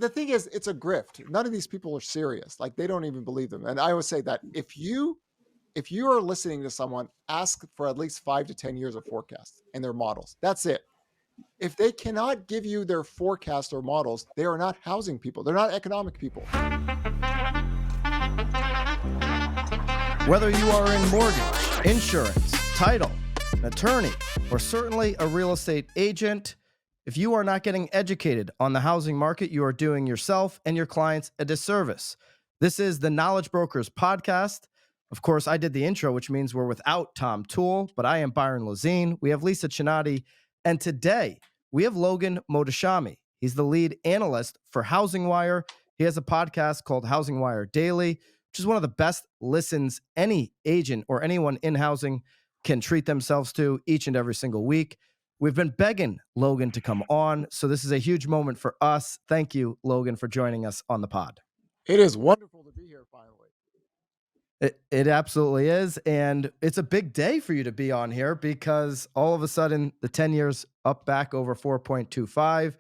the thing is, it's a grift. None of these people are serious. Like, they don't even believe them. And I always say that if you are listening to someone, ask for at least 5 to 10 years of forecasts and their models. That's it. If they cannot give you their forecast or models, they are not housing people. They're not economic people. Whether you are in mortgage, insurance, title, an attorney, or certainly a real estate agent, if you are not getting educated on the housing market, you are doing yourself and your clients a disservice. This is the Knowledge Brokers podcast. Of course, I did the intro, which means we're without Tom Toole, but I am Byron Lazine. We have Lisa Chinatti, and today we have Logan Mohtashami. He's the lead analyst for HousingWire. He has a podcast called HousingWire Daily, which is one of the best listens any agent or anyone in housing can treat themselves to each and every single week. We've been begging Logan to come on, so this is a huge moment for us. Thank you, Logan, for joining us on the pod. It is wonderful to be here finally. It absolutely is, and it's a big day for you to be on here because all of a sudden the 10 years up back over 4.25.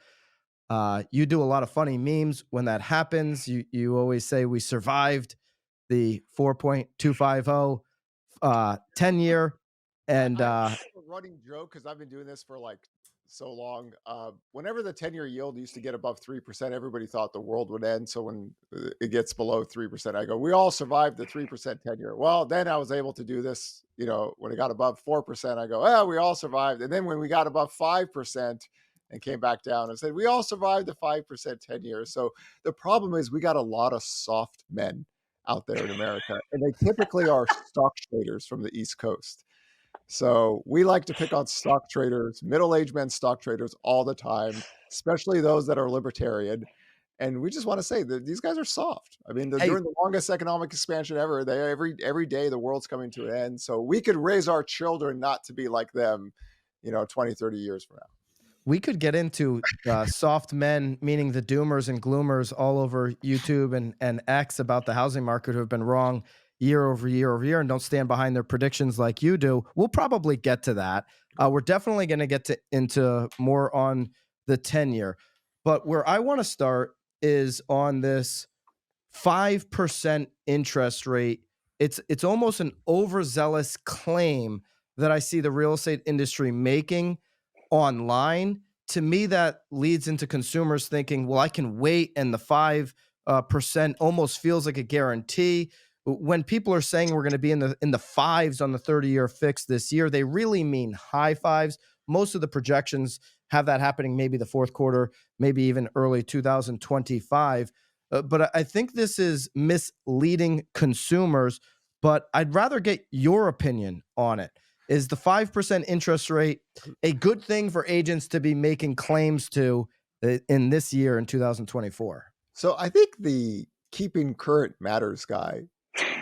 You do a lot of funny memes when that happens. You always say we survived the 4.250 10-year. And I have a running joke, because I've been doing this for like so long. Whenever the 10-year yield used to get above 3%, everybody thought the world would end. So when it gets below 3%, I go, we all survived the 3% 10-year. Well, then I was able to do this, when it got above 4%, I go, well, we all survived. And then when we got above 5% and came back down, I said, we all survived the 5% 10 years. So the problem is we got a lot of soft men out there in America, and they typically are stock traders from the East Coast. So we like to pick on stock traders, middle-aged men stock traders all the time, especially those that are libertarian. And we just want to say that these guys are soft. I mean, during the longest economic expansion ever, every day the world's coming to an end. So we could raise our children not to be like them, 20, 30 years from now. We could get into soft men, meaning the doomers and gloomers all over YouTube and X about the housing market who have been wrong year over year over year and don't stand behind their predictions like you do. We'll probably get to that. We're definitely going to get into more on the 10-year. But where I want to start is on this 5% interest rate. It's almost an overzealous claim that I see the real estate industry making online. To me, that leads into consumers thinking, well, I can wait, and the 5% almost feels like a guarantee. When people are saying we're going to be in the fives on the 30-year fix this year, they really mean high fives. Most of the projections have that happening maybe the fourth quarter, maybe even early 2025. But I think this is misleading consumers. But I'd rather get your opinion on it. Is the 5% interest rate a good thing for agents to be making claims to in this year in 2024? So I think the Keeping Current Matters guy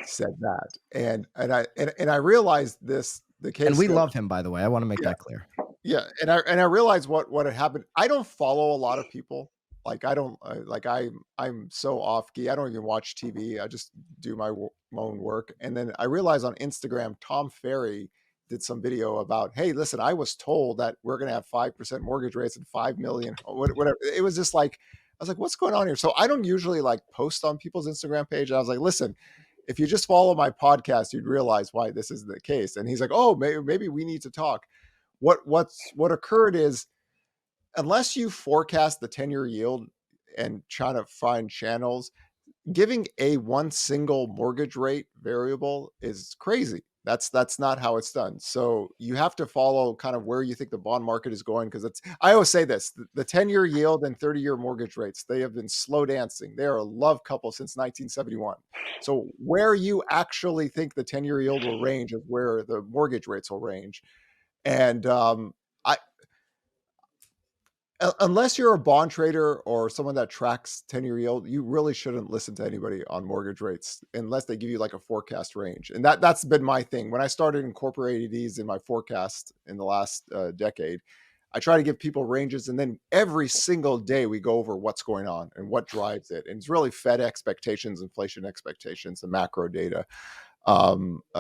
said that, and I realized this, the case, and we love him, by the way. I want to make that clear. Yeah, and I realized what had happened. I don't follow a lot of people. Like, I don't I'm so off key. I don't even watch TV. I just do my own work. And then I realized on Instagram, Tom Ferry did some video about, hey, listen, I was told that we're going to have 5% mortgage rates and 5 million, whatever. It was just like, I was like, what's going on here? So I don't usually like post on people's Instagram page. And I was like, listen, if you just follow my podcast, you'd realize why this is the case. And he's like, oh, maybe we need to talk. What occurred is, unless you forecast the 10-year yield and try to find channels, giving one single mortgage rate variable is crazy. That's not how it's done. So you have to follow kind of where you think the bond market is going, because I always say this, the 10-year yield and 30-year mortgage rates, they have been slow dancing. They are a love couple since 1971. So where you actually think the 10-year yield will range is where the mortgage rates will range. And unless you're a bond trader or someone that tracks 10-year yield, you really shouldn't listen to anybody on mortgage rates unless they give you like a forecast range. And that's been my thing. When I started incorporating these in my forecast in the last decade, I try to give people ranges, and then every single day we go over what's going on and what drives it. And it's really Fed expectations, inflation expectations, the macro data.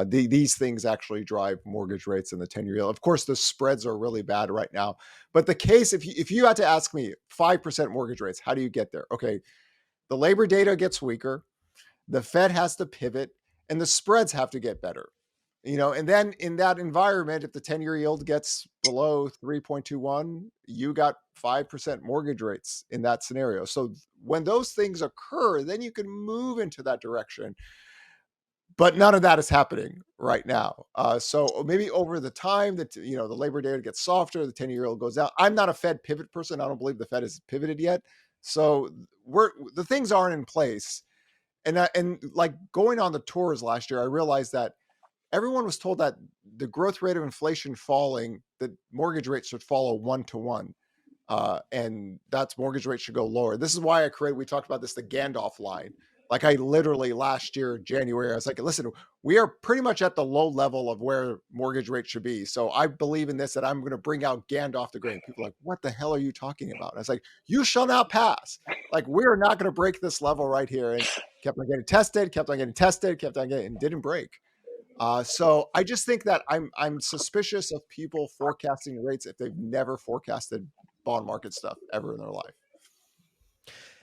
These things actually drive mortgage rates in the 10-year yield. Of course, the spreads are really bad right now. But the case, if you had to ask me 5% mortgage rates, how do you get there? Okay, the labor data gets weaker, the Fed has to pivot, and the spreads have to get better. And then in that environment, if the 10-year yield gets below 3.21, you got 5% mortgage rates in that scenario. So when those things occur, then you can move into that direction. But none of that is happening right now. So maybe over the time that the labor data gets softer, the 10-year yield goes down. I'm not a Fed pivot person. I don't believe the Fed has pivoted yet. So the things aren't in place. And like going on the tours last year, I realized that everyone was told that the growth rate of inflation falling, that mortgage rates should follow 1-to-1. And that's mortgage rates should go lower. This is why we talked about this, the Gandalf line. Like I literally last year, January, I was like, listen, we are pretty much at the low level of where mortgage rates should be. So I believe in this, that I'm going to bring out Gandalf the Grey. People are like, what the hell are you talking about? And I was like, you shall not pass. Like, we're not going to break this level right here. And kept on getting tested, kept on getting tested, kept on getting, and didn't break. So I just think that I'm suspicious of people forecasting rates if they've never forecasted bond market stuff ever in their life.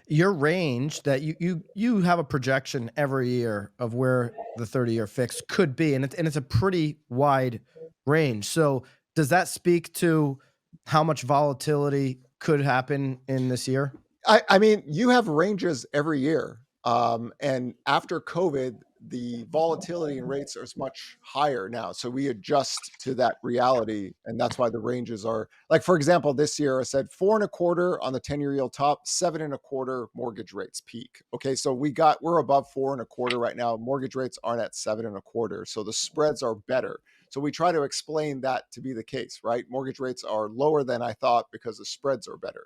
Your range that you have a projection every year of where the 30-year fix could be, and it's a pretty wide range. So does that speak to how much volatility could happen in this year? I mean, you have ranges every year. And after COVID, the volatility in rates are much higher now. So we adjust to that reality. And that's why the ranges are like, for example, this year I said 4.25 on the 10-year yield top, 7.25 mortgage rates peak. Okay. So we're above 4.25 right now. Mortgage rates aren't at 7.25. So the spreads are better. So we try to explain that to be the case, right? Mortgage rates are lower than I thought because the spreads are better.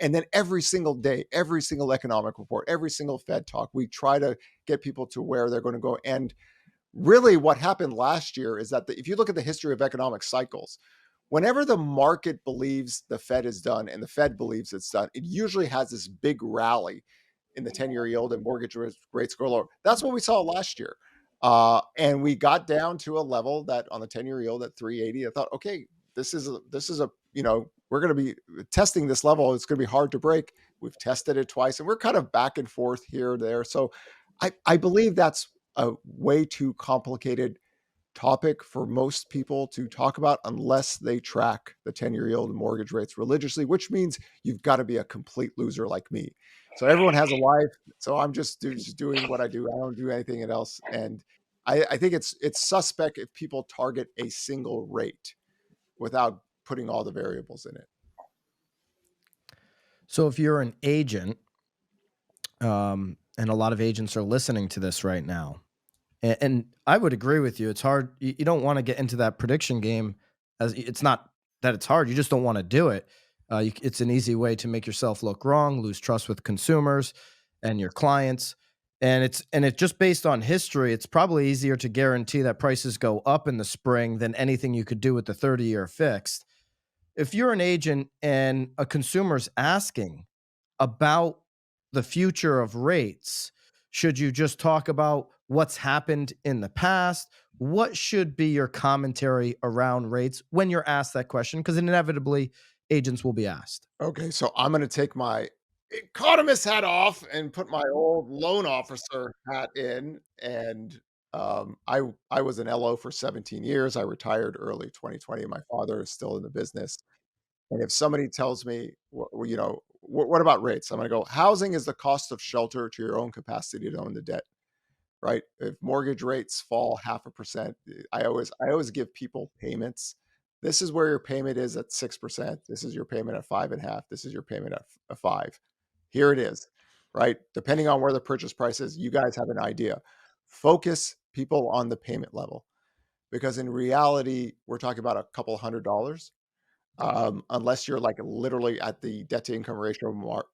And then every single day, every single economic report, every single Fed talk, we try to get people to where they're going to go. And really what happened last year is that if you look at the history of economic cycles, whenever the market believes the Fed is done and the Fed believes it's done, it usually has this big rally in the 10-year yield and mortgage rates go lower. That's what we saw last year. And we got down to a level that on the 10-year yield at 380, I thought, okay, this is a we're going to be testing this level. It's going to be hard to break. We've tested it twice and we're kind of back and forth here or there. So I believe that's a way too complicated topic for most people to talk about unless they track the 10-year yield and mortgage rates religiously, which means you've got to be a complete loser like me. So everyone has a life. So I'm just doing what I do. I don't do anything else. And I think it's suspect if people target a single rate without putting all the variables in it. So if you're an agent, and a lot of agents are listening to this right now, and I would agree with you. It's hard. You don't want to get into that prediction game. As it's not that it's hard. You just don't want to do it. It's an easy way to make yourself look wrong, lose trust with consumers and your clients. And it's just based on history. It's probably easier to guarantee that prices go up in the spring than anything you could do with the 30-year fixed. If you're an agent and a consumer's asking about the future of rates, should you just talk about what's happened in the past? What should be your commentary around rates when you're asked that question? Because inevitably, agents will be asked. Okay, so I'm going to take my economist hat off and put my old loan officer hat in. And I was an LO for 17 years. I retired early 2020. My father is still in the business. And if somebody tells me, what about rates? I'm going to go, housing is the cost of shelter to your own capacity to own the debt, right? If mortgage rates fall 0.5%, I always give people payments. This is where your payment is at 6%. This is your payment at 5.5. This is your payment at a 5. Here it is, right? Depending on where the purchase price is, you guys have an idea. Focus people on the payment level because in reality, we're talking about a couple $100. Unless you're like literally at the debt to income ratio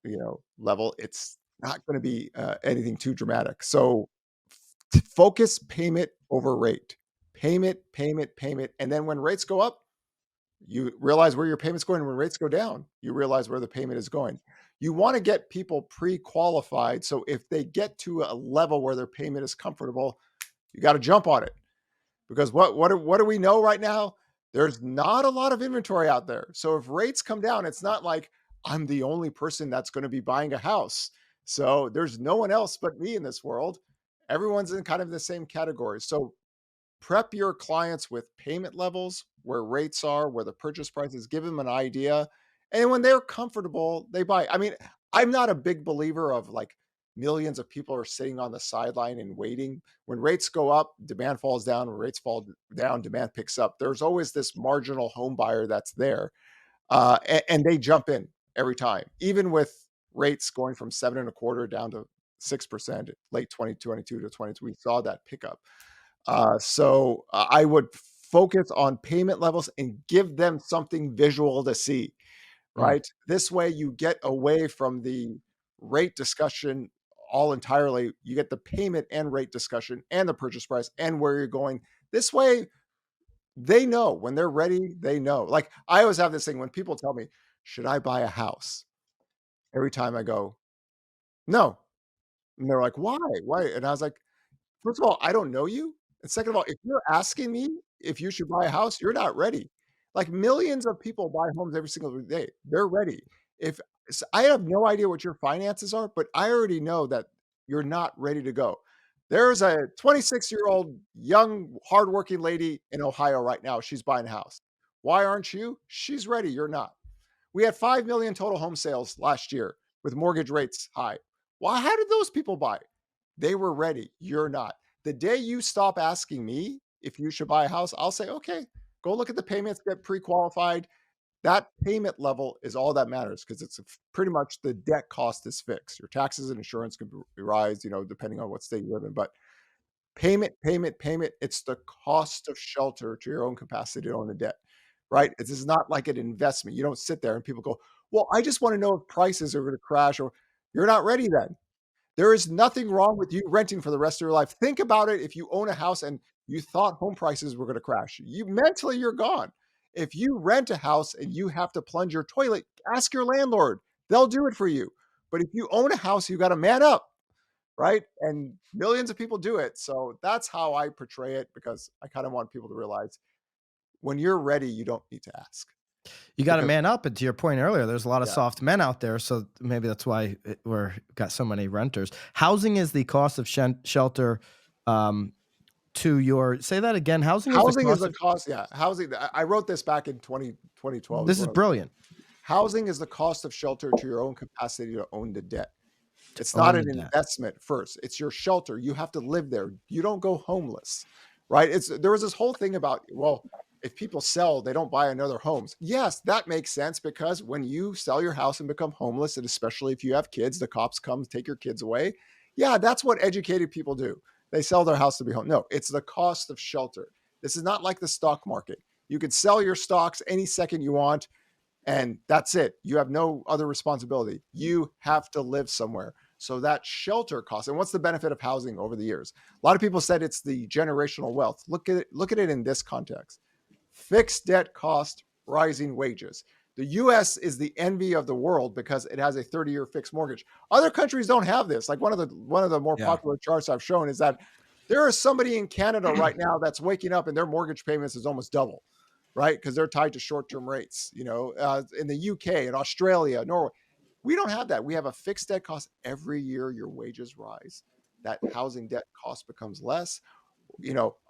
level, it's not going to be anything too dramatic. So focus payment over rate, payment, and then when rates go up, you realize where your payment's going. When rates go down, you realize where the payment is going. You want to get people pre-qualified, so if they get to a level where their payment is comfortable, You got to jump on it because what do we know right now? There's not a lot of inventory out there. So if rates come down, it's not like I'm the only person that's going to be buying a house. So there's no one else but me in this world. Everyone's in kind of the same category. So prep your clients with payment levels, where rates are, where the purchase price is, give them an idea. And when they're comfortable, they buy. I mean, I'm not a big believer of like millions of people are sitting on the sideline and waiting. When rates go up, demand falls down. When rates fall down, demand picks up. There's always this marginal home buyer that's there. And they jump in every time, even with rates going from 7.25 down to 6%, late 2022 to 22. We saw that pickup. So I would focus on payment levels and give them something visual to see, Mm. right? This way you get away from the rate discussion all entirely. You get the payment and rate discussion and the purchase price and where you're going. This way they know when they're ready, they know. Like I always have this thing when people tell me, should I buy a house? Every time I go, no. And they're like, why? Why? And I was like, first of all, I don't know you, and second of all, if you're asking me if you should buy a house, you're not ready. Like, millions of people buy homes every single day. They're ready. If I have no idea what your finances are, but I already know that you're not ready to go. There's a 26-year-old young hardworking lady in Ohio right now, she's buying a house. Why aren't you? She's ready, you're not. We had 5 million total home sales last year with mortgage rates high. Why? How did those people buy? They were ready. You're not. The day you stop asking me if you should buy a house, I'll say, okay, go look at the payments, get pre qualified. That payment level is all that matters because it's pretty much the debt cost is fixed. Your taxes and insurance can rise, depending on what state you live in. But payment, payment, payment. It's the cost of shelter to your own capacity to own the debt, right? This is not like an investment. You don't sit there and people go, well, I just want to know if prices are going to crash or you're not ready then. There is nothing wrong with you renting for the rest of your life. Think about it if you own a house and you thought home prices were going to crash. You mentally you're gone. If you rent a house and you have to plunge your toilet, ask your landlord. They'll do it for you. But if you own a house, you got to man up, right? And millions of people do it. So that's how I portray it because I kind of want people to realize when you're ready, you don't need to ask. You got to Because man up. And to your point earlier, there's a lot of yeah, soft men out there. So maybe that's why we're got so many renters. Housing is the cost of shelter. To your say that again. Housing is the housing is cost the of. cost. Yeah, housing. I wrote this back in 2012 is This is when I was writing. brilliant. Housing is the cost of shelter to your own capacity to own the debt. To It's not own the an debt. investment first. It's your shelter. You have to live there. You don't go homeless, right? There was this whole thing about, well, if people sell, they don't buy another homes. Yes, that makes sense because when you sell your house and become homeless, and especially if you have kids, the cops come take your kids away. Yeah, that's what educated people do. They sell their house to be home. No, it's the cost of shelter. This is not like the stock market. You can sell your stocks any second you want and that's it. You have no other responsibility. You have to live somewhere. So that shelter cost. And what's the benefit of housing over the years? A lot of people said it's the generational wealth. Look at it in this context. Fixed debt cost, rising wages. The US is the envy of the world because it has a 30-year fixed mortgage. Other countries don't have this. Like one of the more Yeah. popular charts I've shown is that there is somebody in Canada right now that's waking up and their mortgage payments is almost double, right? Because they're tied to short-term rates. In the UK and Australia, Norway, we don't have that. We have a fixed debt cost every year. Your wages rise. That housing debt cost becomes less.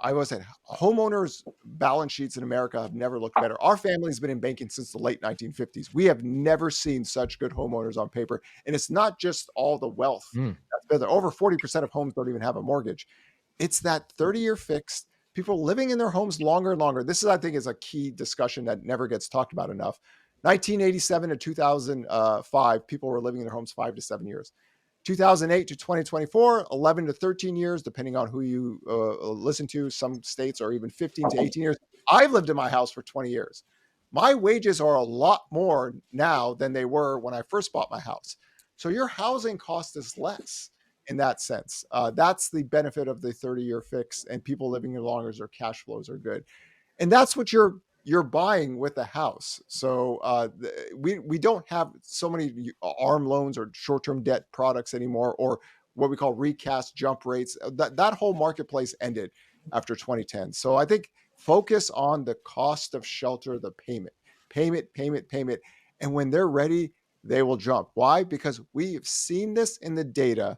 I was saying homeowners' balance sheets in America have never looked better. Our family's been in banking since the late 1950s. We have never seen such good homeowners on paper. And it's not just all the wealth Mm. that's been there. Over 40% of homes don't even have a mortgage. It's that 30-year fixed, people living in their homes longer and longer. This is, I think, is a key discussion that never gets talked about enough. 1987 to 2005, people were living in their homes 5 to 7 years. 2008 to 2024, 11 to 13 years, depending on who you listen to. Some states are even 15 to 18 years. I've lived in my house for 20 years. My wages are a lot more now than they were when I first bought my house. So your housing cost is less in that sense. That's the benefit of the 30-year fix and people living here longer as their cash flows are good. And that's what you're buying with a house. So we don't have so many arm loans or short-term debt products anymore, or what we call recast jump rates. That whole marketplace ended after 2010. So I think focus on the cost of shelter, the payment. And when they're ready, they will jump. Why? Because we've seen this in the data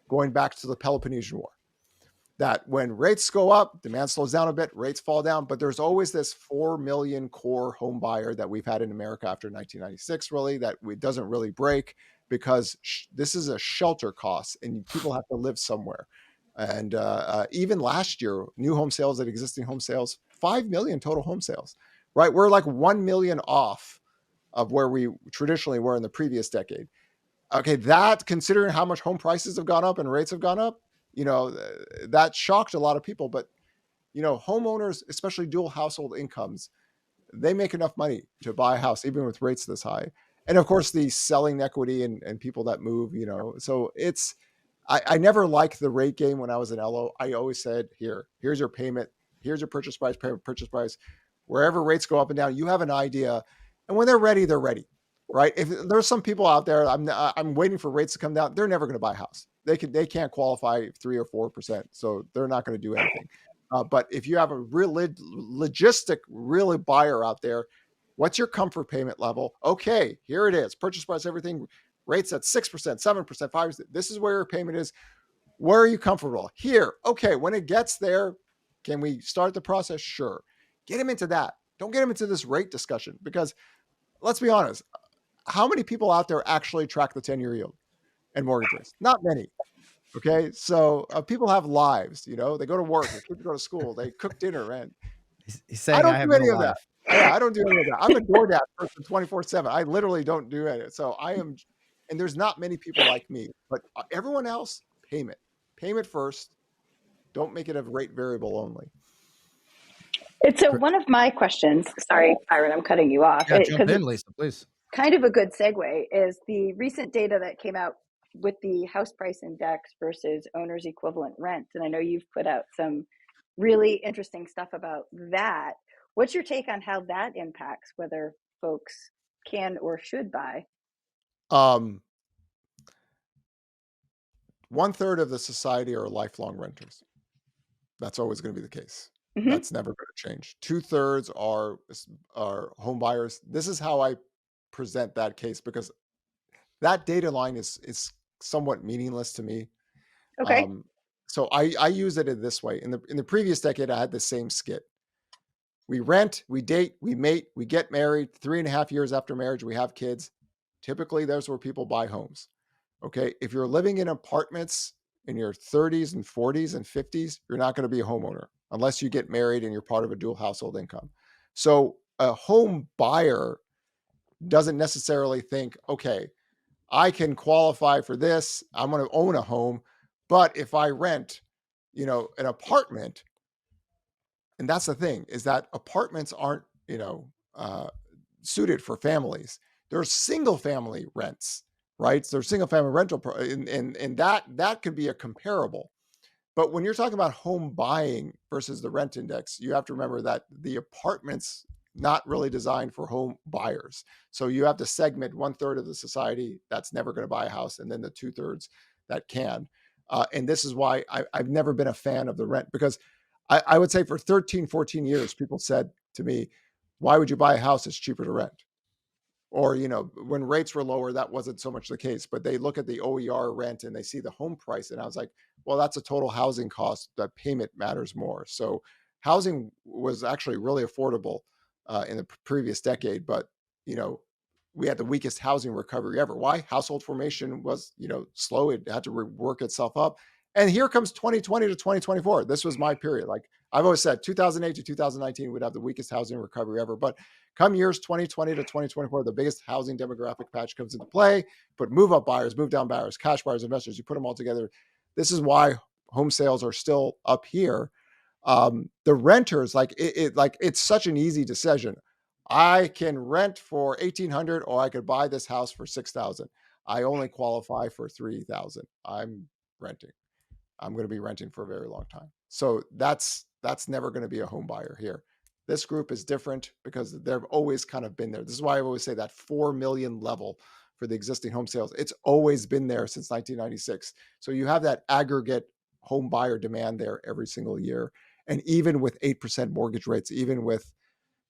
going back to the Peloponnesian War, that when rates go up, demand slows down a bit, rates fall down, but there's always this 4 million core home buyer that we've had in America after 1996, really, that it doesn't really break, because this is a shelter cost and people have to live somewhere. And even last year, new home sales at existing home sales, 5 million total home sales, right? We're like 1 million off of where we traditionally were in the previous decade. Okay, that, considering how much home prices have gone up and rates have gone up, that shocked a lot of people. But homeowners, especially dual household incomes, they make enough money to buy a house even with rates this high. And of course, the selling equity and people that move, so it's, I never liked the rate game when I was in LO. I always said, here's your payment, here's your purchase price. Wherever rates go up and down, you have an idea, and when they're ready, right? If there's some people out there, I'm waiting for rates to come down, they're never going to buy a house. They can't qualify 3 or 4%, so they're not going to do anything. But if you have a real logistic, really buyer out there, what's your comfort payment level? Okay, here it is. Purchase price, everything, rates at 6%, 7%, 5%. This is where your payment is. Where are you comfortable? Here. Okay, when it gets there, can we start the process? Sure. Get them into that. Don't get them into this rate discussion, because let's be honest, how many people out there actually track the 10-year yield and mortgage rates? Not many. Okay, so people have lives. They go to work, their kids go to school, they cook dinner, and He's I saying I don't have do no any of that. life. Yeah, I don't do any of that. I'm a DoorDash person 24/7. I literally don't do any. So I am, and there's not many people like me, but everyone else, payment first. Don't make it a rate variable only. It's one of my questions. Sorry, Byron, I'm cutting you off. Yeah, jump Because in, it's Lisa, please. kind of a good segue, is the recent data that came out with the house price index versus owner's equivalent rent. And I know you've put out some really interesting stuff about that. What's your take on how that impacts whether folks can or should buy? 1/3 of the society are lifelong renters. That's always going to be the case. Mm-hmm. That's never going to change. 2/3 are home buyers. This is how I present that case, because that data line is somewhat meaningless to me. Okay. So I use it in this way. In the previous decade, I had the same skit. We rent, we date, we mate, we get married. 3.5 years after marriage, we have kids. Typically, those where people buy homes. Okay, if you're living in apartments in your 30s and 40s and 50s, you're not going to be a homeowner unless you get married and you're part of a dual household income. So a home buyer doesn't necessarily think, okay, I can qualify for this, I'm going to own a home. But if I rent, an apartment, and that's the thing, is that apartments aren't, suited for families. There's single family rents, right? So there's single family rental, and that could be a comparable. But when you're talking about home buying versus the rent index, you have to remember that the apartment's not really designed for home buyers. So you have to segment 1/3 of the society that's never going to buy a house, and then the 2/3 that can. And this is why I've never been a fan of the rent, because I would say for 13, 14 years, people said to me, why would you buy a house? It's cheaper to rent. Or, when rates were lower, that wasn't so much the case, but they look at the OER rent and they see the home price. And I was like, well, that's a total housing cost. That payment matters more. So housing was actually really affordable in the previous decade, but, we had the weakest housing recovery ever. Why? Household formation was, slow. It had to work itself up. And here comes 2020 to 2024. This was my period. Like I've always said, 2008 to 2019 would have the weakest housing recovery ever. But come years 2020 to 2024, the biggest housing demographic patch comes into play. But move up buyers, move down buyers, cash buyers, investors, you put them all together. This is why home sales are still up here. The renters, it's such an easy decision. I can rent for 1,800, or I could buy this house for 6,000. I only qualify for 3,000. I'm renting. I'm going to be renting for a very long time. So that's never going to be a home buyer here. This group is different because they've always kind of been there. This is why I always say that 4 million level for the existing home sales. It's always been there since 1996. So you have that aggregate home buyer demand there every single year. And even with 8% mortgage rates, even with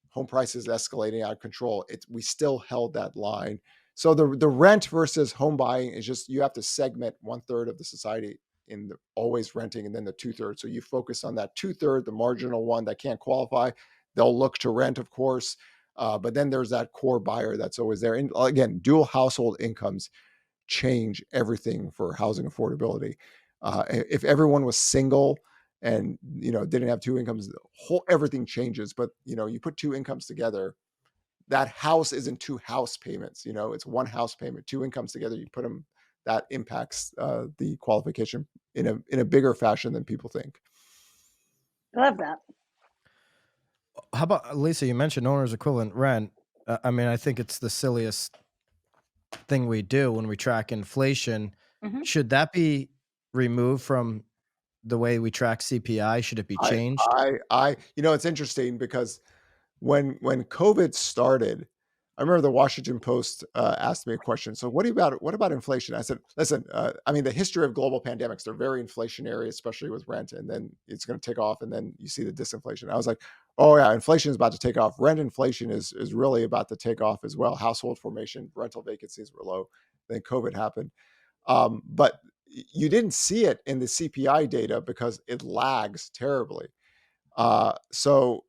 home prices escalating out of control, we still held that line. So the rent versus home buying is just, you have to segment 1/3 of the society in the always renting, and then the 2/3. So you focus on that 2/3, the marginal one that can't qualify. They'll look to rent, of course. But then there's that core buyer that's always there. And again, dual household incomes change everything for housing affordability. If everyone was single and didn't have two incomes, everything changes. But you put two incomes together, that house isn't two house payments. It's one house payment. Two incomes together, you put them. That impacts the qualification in a bigger fashion than people think. I love that. How about, Lisa, you mentioned owner's equivalent rent. I mean, I think it's the silliest thing we do when we track inflation. Mhm. Should that be removed from the way we track CPI? Should it be changed? It's interesting because when COVID started, I remember the Washington Post asked me a question. So what about inflation? I said, listen, I mean, the history of global pandemics, they're very inflationary, especially with rent, and then it's going to take off, and then you see the disinflation. I was like, oh yeah, inflation is about to take off. Rent inflation is really about to take off as well. Household formation, rental vacancies were low. Then COVID happened. But you didn't see it in the CPI data because it lags terribly. So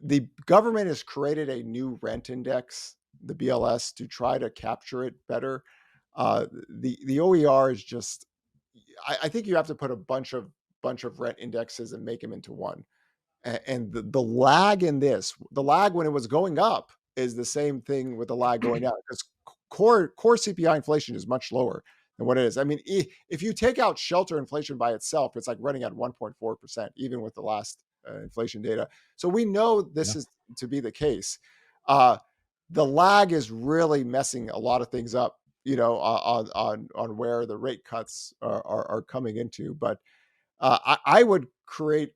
the government has created a new rent index, the BLS, to try to capture it better. The OER is just, I think you have to put a bunch of rent indexes and make them into one. And the lag in this, the lag when it was going up is the same thing with the lag going down, because core CPI inflation is much lower than what it is. I mean, if you take out shelter inflation by itself, it's like running at 1.4%, even with the last inflation data. So we know this is to be the case. The lag is really messing a lot of things up, on where the rate cuts are coming into. But I would create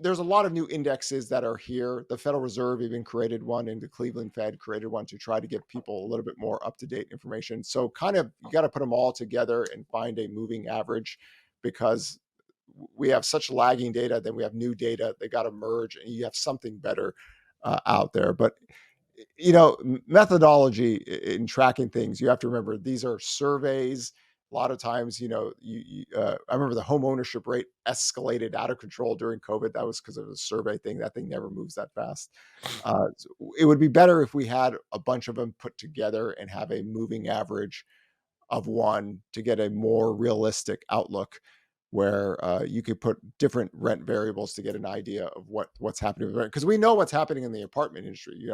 there's a lot of new indexes that are here. The Federal Reserve even created one, and the Cleveland Fed created one to try to give people a little bit more up-to-date information. So kind of, you got to put them all together and find a moving average, because we have such lagging data, then we have new data. They got to merge, and you have something better out there. But methodology in tracking things, you have to remember these are surveys. A lot of times, I remember the home ownership rate escalated out of control during COVID. That was because of a survey thing. That thing never moves that fast. So it would be better if we had a bunch of them put together and have a moving average of one to get a more realistic outlook, where you could put different rent variables to get an idea of what's happening with rent. Because we know what's happening in the apartment industry.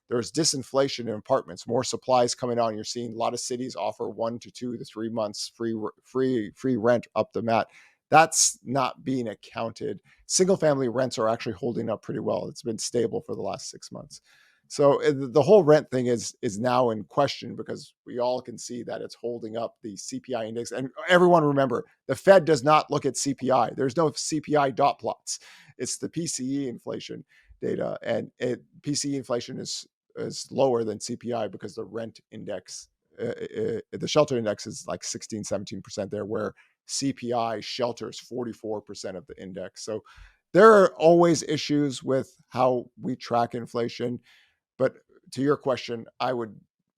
There's disinflation in apartments, more supplies coming on. You're seeing a lot of cities offer 1 to 2 to 3 months free rent up the mat. That's not being accounted. Single family rents are actually holding up pretty well. It's been stable for the last 6 months. So the whole rent thing is now in question, because we all can see that it's holding up the CPI index. And everyone remember, the Fed does not look at CPI. There's no CPI dot plots. It's the PCE inflation data, and PCE inflation is lower than CPI because the rent index, the shelter index is like 16, 17% there, where CPI shelters 44% of the index. So there are always issues with how we track inflation. But to your question, I would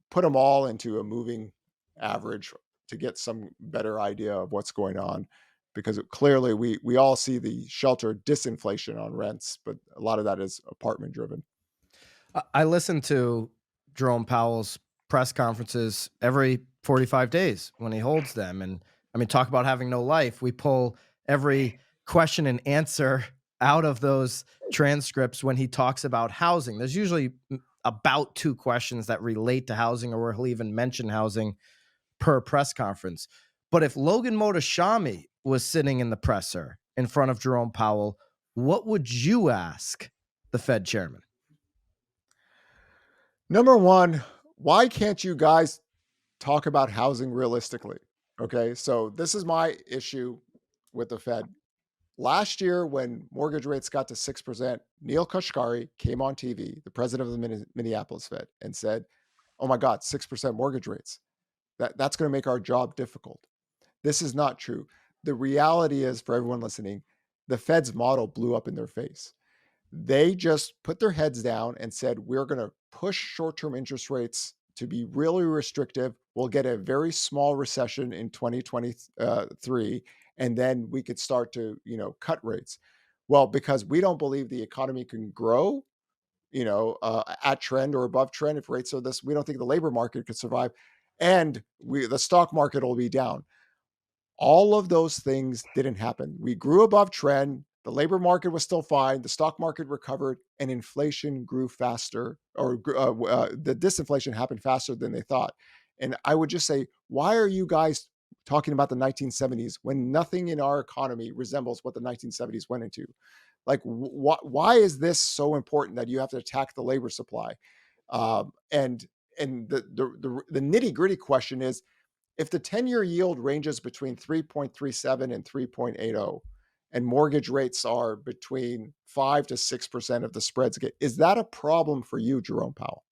put them all into a moving average to get some better idea of what's going on, because clearly we all see the shelter disinflation on rents, but a lot of that is apartment driven. I listen to Jerome Powell's press conferences every 45 days when he holds them. And I mean, talk about having no life. We pull every question and answer out of those transcripts when he talks about housing. There's usually about 2 questions that relate to housing, or he'll even mention housing per press conference. But if Logan Mohtashami was sitting in the presser in front of Jerome Powell, what would you ask the Fed chairman? Number one, why can't you guys talk about housing realistically? Okay, so this is my issue with the Fed. Last year, when mortgage rates got to 6%, Neil Kashkari came on TV, the president of the Minneapolis Fed, and said, oh my God, 6% mortgage rates. That's going to make our job difficult. This is not true. The reality is, for everyone listening, the Fed's model blew up in their face. They just put their heads down and said, we're going to push short-term interest rates to be really restrictive. We'll get a very small recession in 2023, and then we could start to, cut rates. Well, because we don't believe the economy can grow, at trend or above trend. If rates are this, we don't think the labor market could survive, and the stock market will be down. All of those things didn't happen. We grew above trend. The labor market was still fine. The stock market recovered, and inflation grew faster, or the disinflation happened faster than they thought. And I would just say, why are you guys talking about the 1970s when nothing in our economy resembles what the 1970s went into? Like, why is this so important that you have to attack the labor supply? And the nitty gritty question is, if the 10-year yield ranges between 3.37 and 3.80, and mortgage rates are between 5 to 6% of the spreads, is that a problem for you, Jerome Powell?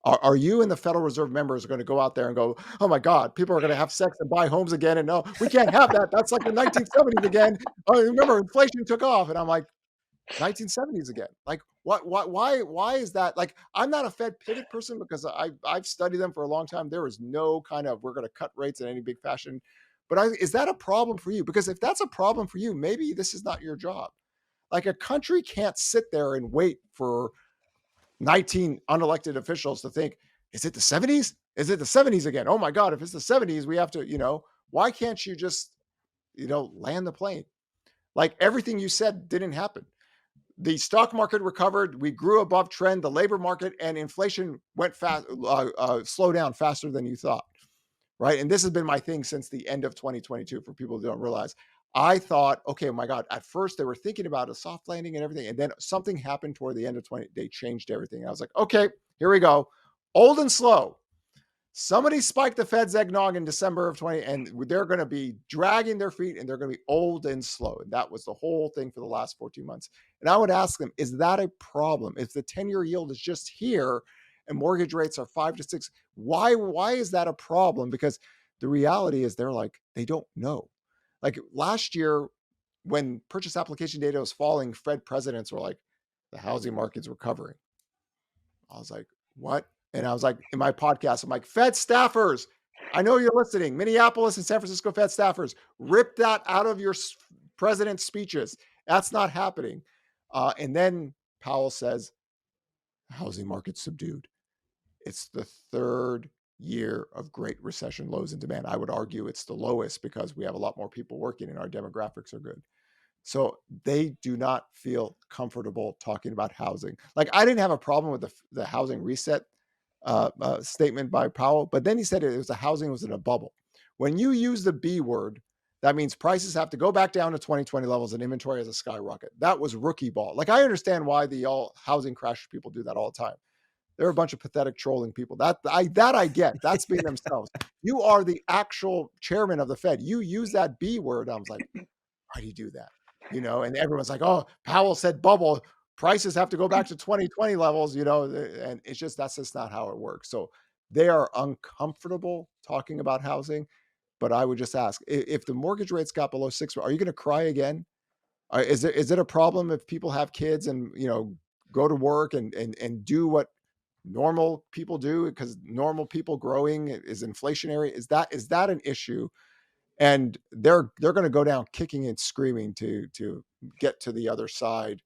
Are you and the Federal Reserve members going to go out there and go, oh my God, people are going to have sex and buy homes again? And no, we can't have that. That's like the 1970s again. Oh, remember, inflation took off. And I'm like, 1970s again. Like, why is that? Like, I'm not a Fed pivot person because I've studied them for a long time. There is no kind of, we're going to cut rates in any big fashion. But is that a problem for you? Because if that's a problem for you, maybe this is not your job. Like, a country can't sit there and wait for 19 unelected officials to think, is it the 70s? Is it the 70s again? Oh my God, if it's the 70s, we have to, why can't you just, land the plane? Like, everything you said didn't happen. The stock market recovered. We grew above trend. The labor market and inflation went fast, slow down faster than you thought, right? And this has been my thing since the end of 2022. For people who don't realize, I thought, okay, oh my God. At first, they were thinking about a soft landing and everything, and then something happened toward the end of 20. They changed everything. I was like, okay, here we go, old and slow. Somebody spiked the Fed's eggnog in December of 20, and they're going to be dragging their feet, and they're going to be old and slow. And that was the whole thing for the last 14 months. And I would ask them, is that a problem? If the 10-year yield is just here and mortgage rates are 5 to 6, why is that a problem? Because the reality is they don't know. Like, last year, when purchase application data was falling, Fed presidents were like, the housing market's recovering. I was like, what? And I was like, in my podcast, I'm like, Fed staffers, I know you're listening. Minneapolis and San Francisco Fed staffers, rip that out of your president's speeches. That's not happening. And then Powell says, housing market subdued. It's the third year of great recession, lows in demand. I would argue it's the lowest because we have a lot more people working and our demographics are good. So they do not feel comfortable talking about housing. Like, I didn't have a problem with the housing reset statement by Powell, but then he said the housing was in a bubble. When you use the B word, that means prices have to go back down to 2020 levels and inventory has a skyrocket. That was rookie ball. Like, I understand why the all housing crash people do that all the time. They're a bunch of pathetic trolling people. That I get. That's being themselves. You are the actual chairman of the Fed. You use that B word. I was like, why do you do that? And everyone's like, oh, Powell said bubble. Prices have to go back to 2020 levels, and it's just, that's just not how it works. So they are uncomfortable talking about housing. But I would just ask, if the mortgage rates got below 6, are you going to cry again? Is it a problem if people have kids and, go to work and do what normal people do, because normal people growing is inflationary? Is that an issue? And they're going to go down kicking and screaming to get to the other side.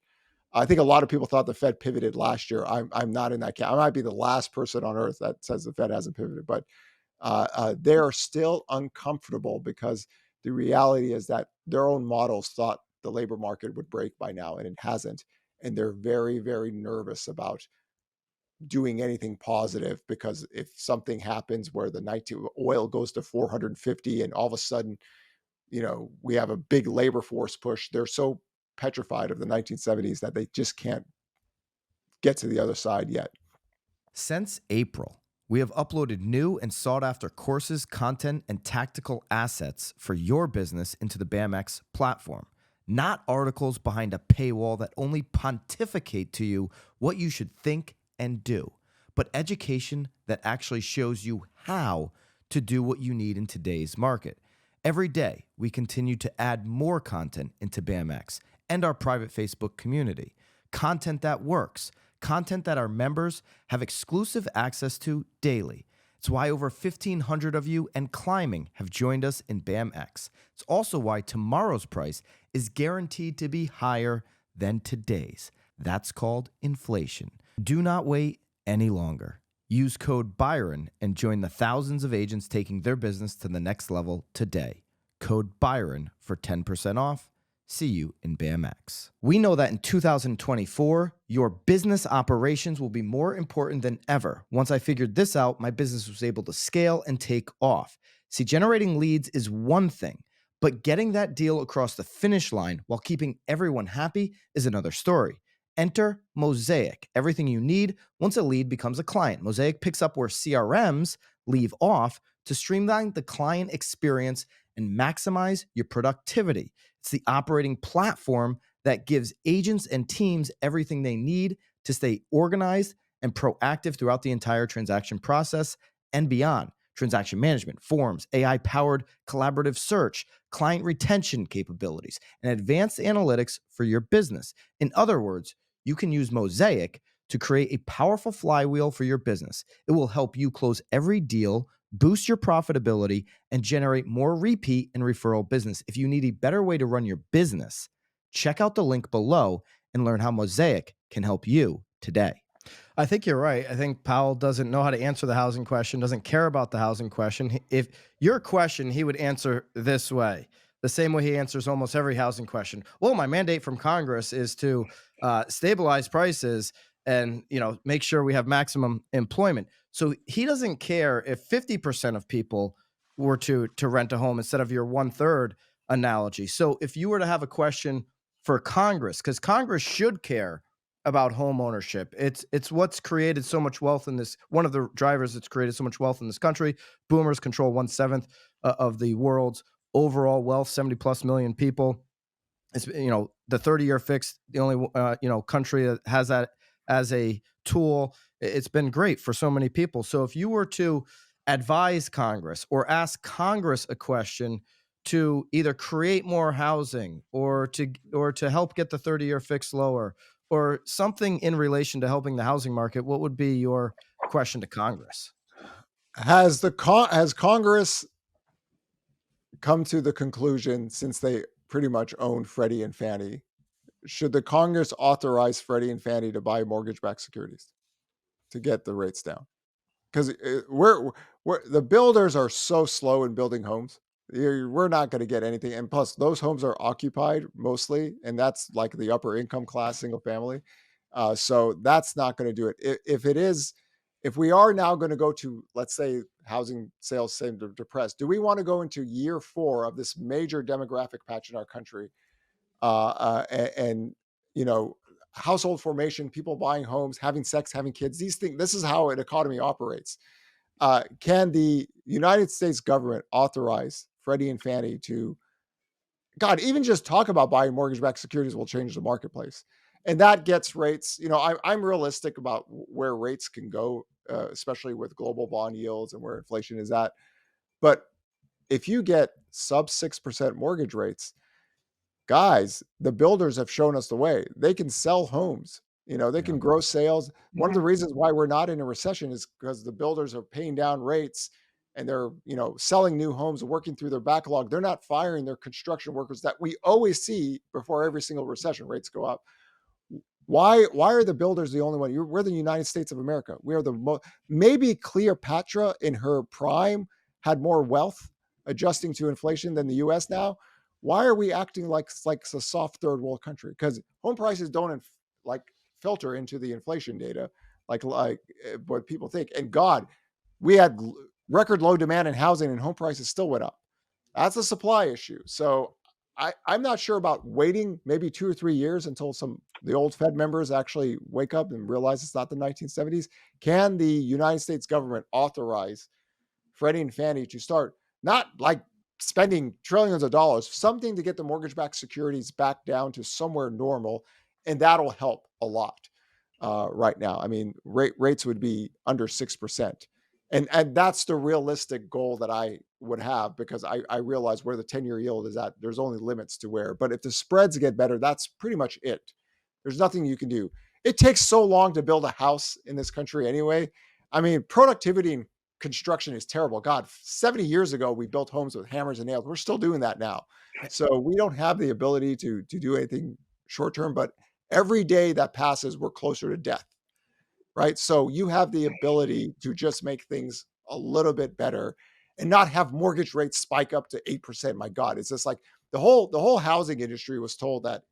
I think a lot of people thought the Fed pivoted last year. I'm not in that camp. I might be the last person on earth that says the Fed hasn't pivoted, but they are still uncomfortable because the reality is that their own models thought the labor market would break by now, and it hasn't. And they're very, very nervous about doing anything positive, because if something happens where the 19 oil goes to 450 and all of a sudden, we have a big labor force push, they're so petrified of the 1970s that they just can't get to the other side yet. Since April, we have uploaded new and sought-after courses, content, and tactical assets for your business into the BAMX platform, not articles behind a paywall that only pontificate to you what you should think and do. but education that actually shows you how to do what you need in today's market. Every day, we continue to add more content into BAMX and our private Facebook community. Content that works, content that our members have exclusive access to daily. It's why over 1,500 of you and climbing have joined us in BAMX. It's also why tomorrow's price is guaranteed to be higher than today's. That's called inflation. Do not wait any longer. Use code Byron and join the thousands of agents taking their business to the next level today. Code Byron for 10% off. See you in BAMX. We know that in 2024, your business operations will be more important than ever. Once I figured this out, my business was able to scale and take off. See, generating leads is one thing, but getting that deal across the finish line while keeping everyone happy is another story. Enter Mosaic, everything you need once a lead becomes a client. Mosaic picks up where CRMs leave off to streamline the client experience and maximize your productivity. It's the operating platform that gives agents and teams everything they need to stay organized and proactive throughout the entire transaction process and beyond. Transaction management, forms, AI-powered collaborative search, client retention capabilities, and advanced analytics for your business. In other words, you can use Mosaic to create a powerful flywheel for your business. It will help you close every deal, boost your profitability, and generate more repeat and referral business. If you need a better way to run your business, check out the link below and learn how Mosaic can help you today. I think you're right. I think Powell doesn't know how to answer the housing question, doesn't care about the housing question. If your question, he would answer this way, the same way he answers almost every housing question. Well, my mandate from Congress is to stabilize prices and make sure we have maximum employment. So he doesn't care if 50% of people were to rent a home instead of your 1/3 analogy. So if you were to have a question for Congress, because Congress should care about home ownership. It's what's created so much wealth in this. One of the drivers that's created so much wealth in this country. Boomers control 1/7 of the world's overall wealth, 70 plus million people. It's the 30-year fixed, the only country that has that as a tool. It's been great for so many people. So if you were to advise Congress or ask Congress a question to either create more housing or to help get the 30-year fix lower or something in relation to helping the housing market, what would be your question to Congress? Has Congress come to the conclusion, since they pretty much own Freddie and Fannie, should the Congress authorize Freddie and Fannie to buy mortgage-backed securities to get the rates down? Because we're the builders are so slow in building homes. We're not going to get anything. And plus, those homes are occupied mostly, and that's like the upper income class, single family. So that's not going to do it. If we are now going to go to, let's say, housing sales seem to depressed, do we want to go into year 4 of this major demographic patch in our country? And household formation, people buying homes, having sex, having kids, these things, this is how an economy operates. Can the United States government authorize Freddie and Fannie to, God, even just talk about buying mortgage-backed securities will change the marketplace. And that gets rates, I'm realistic about where rates can go, especially with global bond yields and where inflation is at. But if you get sub 6% mortgage rates, guys, the builders have shown us the way. They can sell homes. They can grow sales. One of the reasons why we're not in a recession is because the builders are paying down rates and they're, selling new homes and working through their backlog. They're not firing their construction workers that we always see before every single recession. Rates go up. Why are the builders the only one? We're the United States of America. We are maybe Cleopatra in her prime had more wealth adjusting to inflation than the US now. Why are we acting like a soft third world country? Because home prices don't filter into the inflation data like what people think. And God, we had record low demand in housing and home prices still went up. That's a supply issue. So I'm not sure about waiting maybe 2 or 3 years until the old Fed members actually wake up and realize it's not the 1970s. Can the United States government authorize Freddie and Fannie to start not like spending trillions of dollars, something to get the mortgage-backed securities back down to somewhere normal, and that'll help a lot. right now. I mean, rates would be under 6%. And that's the realistic goal that I would have, because I realize where the 10-year yield is at, there's only limits to where. But if the spreads get better, that's pretty much it. There's nothing you can do. It takes so long to build a house in this country anyway. I mean, productivity and construction is terrible. God, 70 years ago, we built homes with hammers and nails. We're still doing that now. So we don't have the ability to do anything short term, but every day that passes, we're closer to death, right? So you have the ability to just make things a little bit better and not have mortgage rates spike up to 8%. My God, it's just like the whole housing industry was told that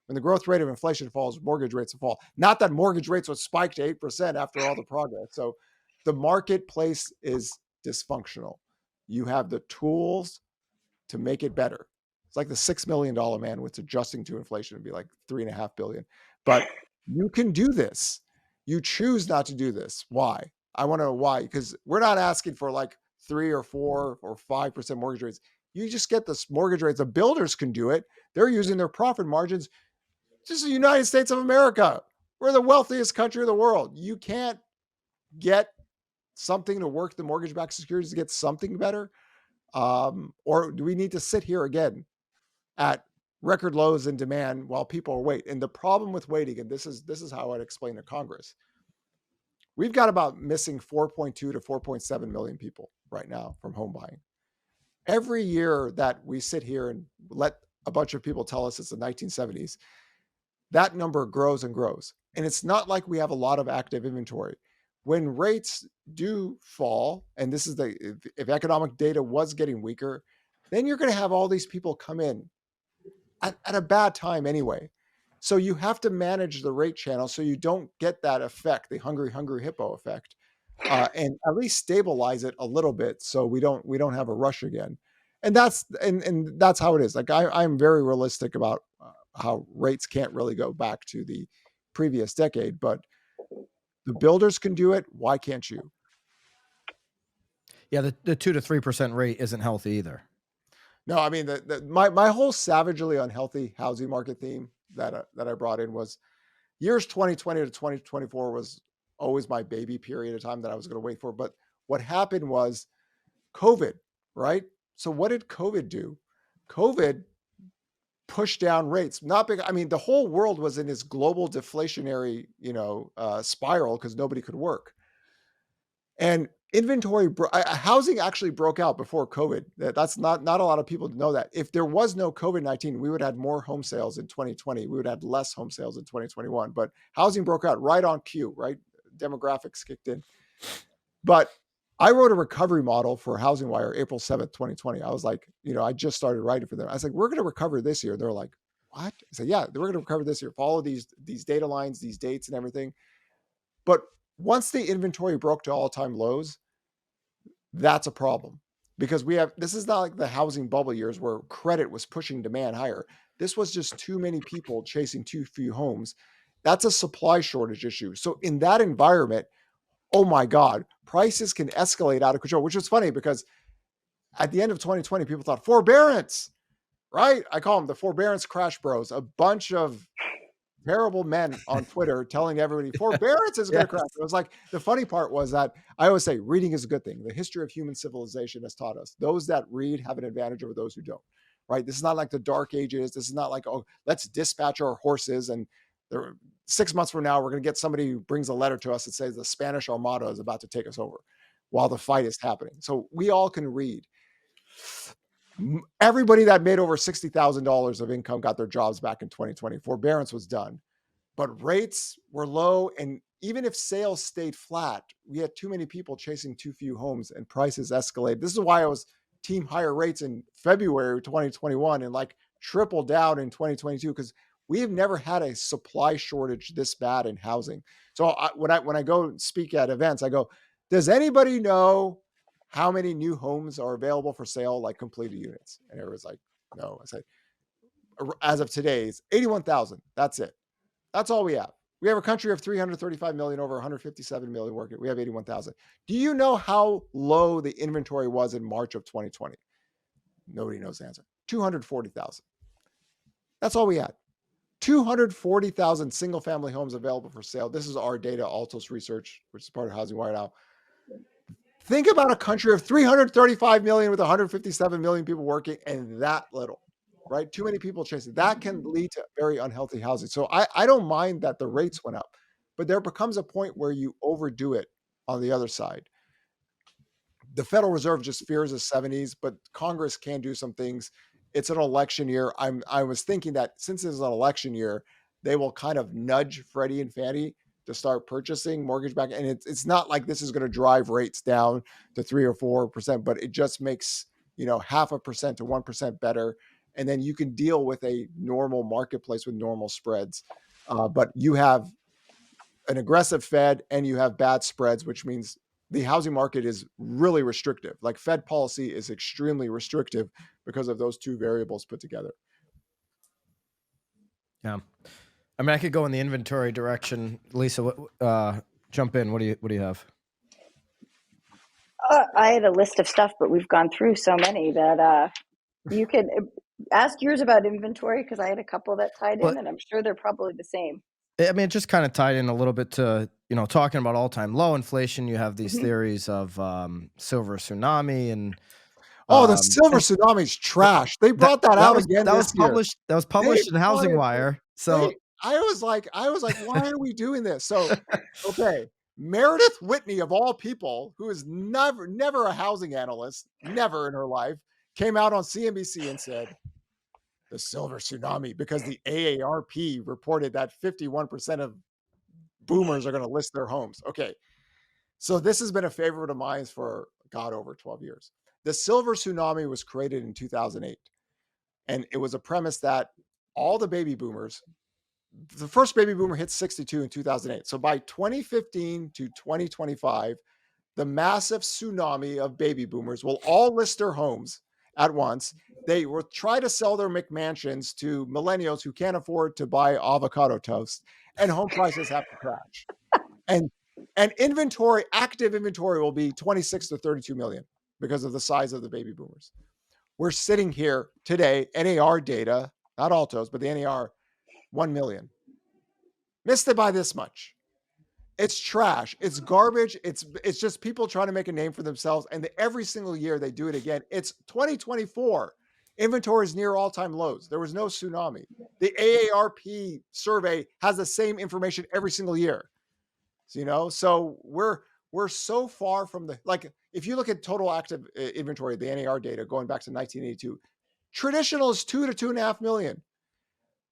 when the growth rate of inflation falls, mortgage rates will fall. Not that mortgage rates would spike to 8% after all the progress. So the marketplace is dysfunctional. You have the tools to make it better. It's like the $6 million man with adjusting to inflation would be like $3.5 billion. But you can do this. You choose not to do this. Why? I want to know why. Because we're not asking for like 3 or 4 or 5% mortgage rates. You just get this mortgage rates. The builders can do it. They're using their profit margins. Just the United States of America. We're the wealthiest country in the world. You can't get something to work the mortgage-backed securities to get something better. Or do we need to sit here again at record lows in demand while people are waiting? And the problem with waiting, and this is how I'd explain to Congress, we've got about missing 4.2 to 4.7 million people right now from home buying. Every year that we sit here and let a bunch of people tell us it's the 1970s, that number grows and grows. And it's not like we have a lot of active inventory. When rates do fall, and this is if economic data was getting weaker, then you're going to have all these people come in at a bad time anyway. So you have to manage the rate channel so you don't get that effect, the hungry hippo effect, and at least stabilize it a little bit so we don't have a rush again. And that's how it is. Like I'm very realistic about how rates can't really go back to the previous decade, but the builders can do it. Why can't you? Yeah, the 2 to 3% rate isn't healthy either. No, I mean my whole savagely unhealthy housing market theme that I brought in was years 2020 to 2024 was always my baby period of time that I was going to wait for. But what happened was COVID, right? So what did COVID do? COVID pushed down rates. Not big. I mean, the whole world was in this global deflationary, spiral because nobody could work. And inventory, housing actually broke out before COVID. That's not a lot of people know that. If there was no COVID-19, we would have had more home sales in 2020. We would have had less home sales in 2021. But housing broke out right on cue, right? Demographics kicked in. But I wrote a recovery model for HousingWire April 7th, 2020. I was like, I just started writing for them. I was like, we're going to recover this year. They're like, what? I said, yeah, we're going to recover this year. Follow these data lines, these dates and everything. But once the inventory broke to all-time lows, that's a problem, because this is not like the housing bubble years where credit was pushing demand higher. This was just too many people chasing too few homes. That's a supply shortage issue. So in that environment, oh my God, prices can escalate out of control, which was funny because at the end of 2020, people thought forbearance, right? I call them the forbearance crash bros, a bunch of terrible men on Twitter telling everybody forbearance is going to crash. It was like, the funny part was that I always say reading is a good thing. The history of human civilization has taught us those that read have an advantage over those who don't, right? This is not like the dark ages. This is not like, oh, let's dispatch our horses and 6 months from now, we're going to get somebody who brings a letter to us that says the Spanish Armada is about to take us over while the fight is happening. So we all can read. Everybody that made over $60,000 of income got their jobs back in 2020. Forbearance was done, but rates were low. And even if sales stayed flat, we had too many people chasing too few homes and prices escalated. This is why I was team higher rates in February 2021 and like triple down in 2022, because we have never had a supply shortage this bad in housing. So when I go speak at events, I go, does anybody know how many new homes are available for sale, like completed units? And everyone's like, no. I said, as of today, it's 81,000. That's it. That's all we have. We have a country of 335 million, over 157 million working. We have 81,000. Do you know how low the inventory was in March of 2020? Nobody knows the answer. 240,000. That's all we had. 240,000 single-family homes available for sale. This is our data, Altos Research, which is part of HousingWire now. Think about a country of 335 million with 157 million people working and that little, right? Too many people chasing. That can lead to very unhealthy housing. So I don't mind that the rates went up, but there becomes a point where you overdo it on the other side. The Federal Reserve just fears the 70s, but Congress can do some things. It's an election year. I was thinking that since it's an election year, they will kind of nudge Freddie and Fannie to start purchasing mortgage back. And it's not like this is going to drive rates down to 3 or 4%, but it just makes, 0.5% to 1% better. And then you can deal with a normal marketplace with normal spreads. But you have an aggressive Fed and you have bad spreads, which means the housing market is really restrictive. Like Fed policy is extremely restrictive because of those two variables put together. Yeah. I mean, I could go in the inventory direction. Lisa, jump in. What do you have? I had a list of stuff, but we've gone through so many that you can ask yours about inventory, because I had a couple that tied in, and I'm sure they're probably the same. I mean, it just kind of tied in a little bit to, talking about all-time low inflation. You have these theories of silver tsunami and the silver tsunami's trash. They brought that out again this year. That was published in HousingWire. So I was like, why are we doing this? So, okay, Meredith Whitney of all people, who is never a housing analyst, never in her life, came out on CNBC and said, the silver tsunami, because the AARP reported that 51% of boomers are going to list their homes. Okay. So this has been a favorite of mine for, over 12 years. The silver tsunami was created in 2008. And it was a premise that all the baby boomers, the first baby boomer hit 62 in 2008. So by 2015 to 2025, the massive tsunami of baby boomers will all list their homes at once. They will try to sell their McMansions to millennials who can't afford to buy avocado toast, and home prices have to crash. And active inventory will be 26 to 32 million because of the size of the baby boomers. We're sitting here today, NAR data, not Altos, but the NAR, 1 million. Missed it by this much. It's trash. It's garbage. It's just people trying to make a name for themselves. And every single year they do it again. It's 2024. Inventory is near all-time lows. There was no tsunami. The AARP survey has the same information every single year. So we're so far from if you look at total active inventory, the NAR data going back to 1982, traditional is 2 to 2.5 million.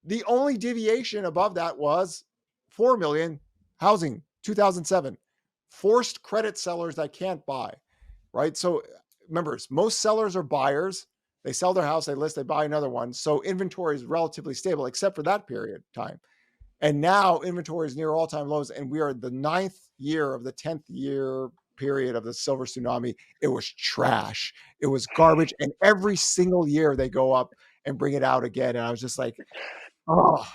The only deviation above that was 4 million housing, 2007. Forced credit sellers that can't buy, right? So remember, most sellers are buyers. They sell their house, they list, they buy another one. So inventory is relatively stable, except for that period of time. And now inventory is near all-time lows, and we are the 9th year of the 10th year period of the silver tsunami. It was trash. It was garbage. And every single year they go up and bring it out again. And I was just like, oh.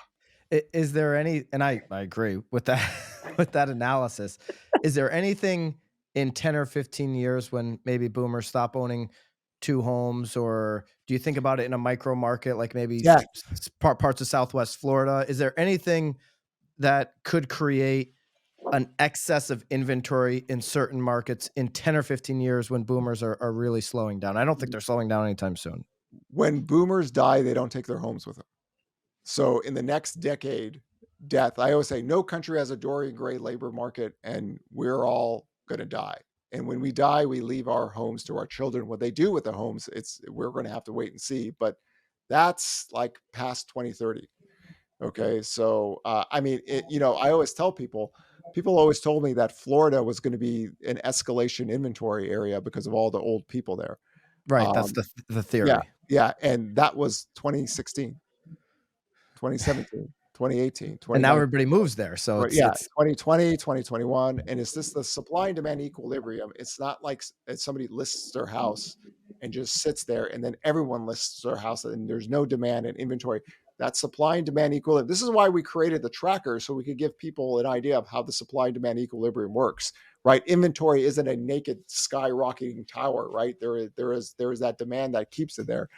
Is there any, and I agree with that, with that analysis. Is there anything in 10 or 15 years when maybe boomers stop owning 2 homes, or do you think about it in a micro market, like maybe parts of Southwest Florida? Is there anything that could create an excess of inventory in certain markets in 10 or 15 years when boomers are really slowing down? I don't think they're slowing down anytime soon. When boomers die, they don't take their homes with them. So in the next decade, death, I always say no country has a Dorian Gray labor market, and we're all going to die. And when we die, we leave our homes to our children. What they do with the homes, we're going to have to wait and see. But that's like past 2030. Okay. So, I always tell people always told me that Florida was going to be an escalation inventory area because of all the old people there. Right. That's the theory. Yeah. And that was 2016, 2017, 2018, and now everybody moves there. So it's 2020, 2021. And it's just the supply and demand equilibrium. It's not like somebody lists their house and just sits there and then everyone lists their house and there's no demand and inventory. That supply and demand equilibrium. This is why we created the tracker, so we could give people an idea of how the supply and demand equilibrium works, right? Inventory isn't a naked skyrocketing tower, right? There is that demand that keeps it there.